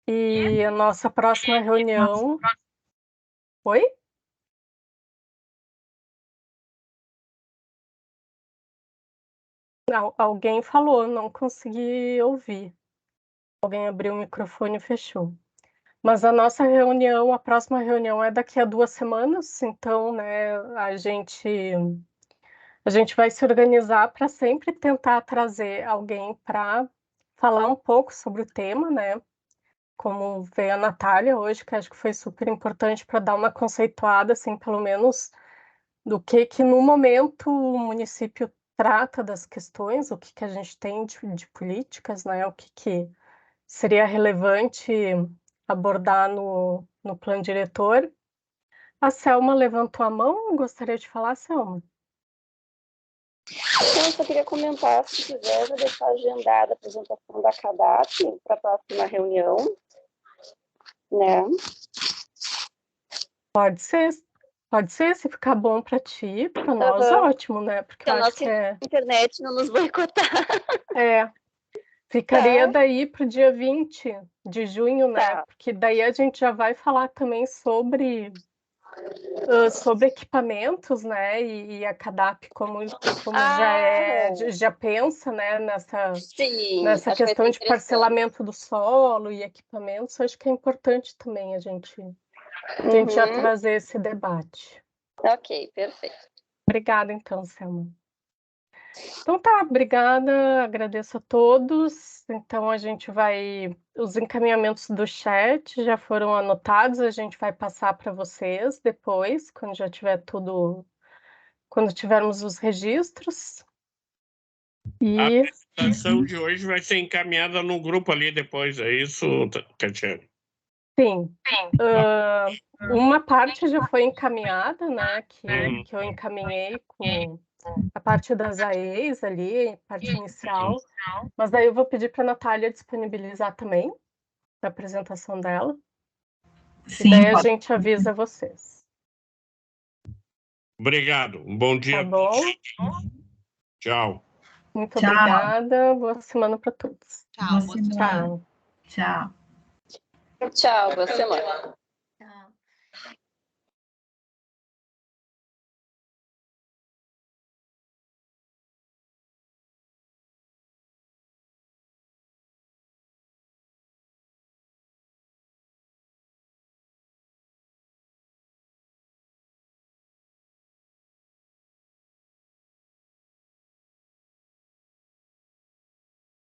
e a nossa próxima reunião... Oi? Não, alguém falou, não consegui ouvir. Alguém abriu o microfone e fechou. Mas a nossa reunião, a próxima reunião é daqui a 2 semanas, então, né, A gente vai se organizar para sempre tentar trazer alguém para falar um pouco sobre o tema, né? Como veio a Natália hoje, que acho que foi super importante para dar uma conceituada, assim, pelo menos, do que no momento o município trata das questões, o que a gente tem de políticas, né? O que seria relevante abordar no plano diretor. A Selma levantou a mão, gostaria de falar, Selma? Então, eu só queria comentar, se quiser, já deixar agendada a apresentação da CADAP para a próxima reunião, né? Pode ser, se ficar bom para ti, para nós, ótimo, né? Porque eu acho que a internet não nos boicotar. Ficaria daí para o dia 20 de junho, né? Tá. Porque daí a gente já vai falar também sobre equipamentos, né? E a CADAP como já pensa, né? Nessa questão de parcelamento do solo e equipamentos, acho que é importante também a gente já trazer esse debate. Ok, perfeito. Obrigada, então, Selma. Então tá, obrigada, agradeço a todos. Então a gente vai. Os encaminhamentos do chat já foram anotados, a gente vai passar para vocês depois, quando já tiver tudo, quando tivermos os registros. A apresentação de hoje vai ser encaminhada no grupo ali depois, é isso, Tatiana? Sim. Uma parte já foi encaminhada, né? Que eu encaminhei com a parte das AEs ali, parte inicial. Mas daí eu vou pedir para a Natália disponibilizar também a apresentação dela. Sim, e daí a gente avisa vocês. Obrigado. Um bom dia. Tá bom? Tchau. Muito obrigada. Boa semana para todos. Tchau. Boa semana. Tchau. Tchau. Tchau, boa semana.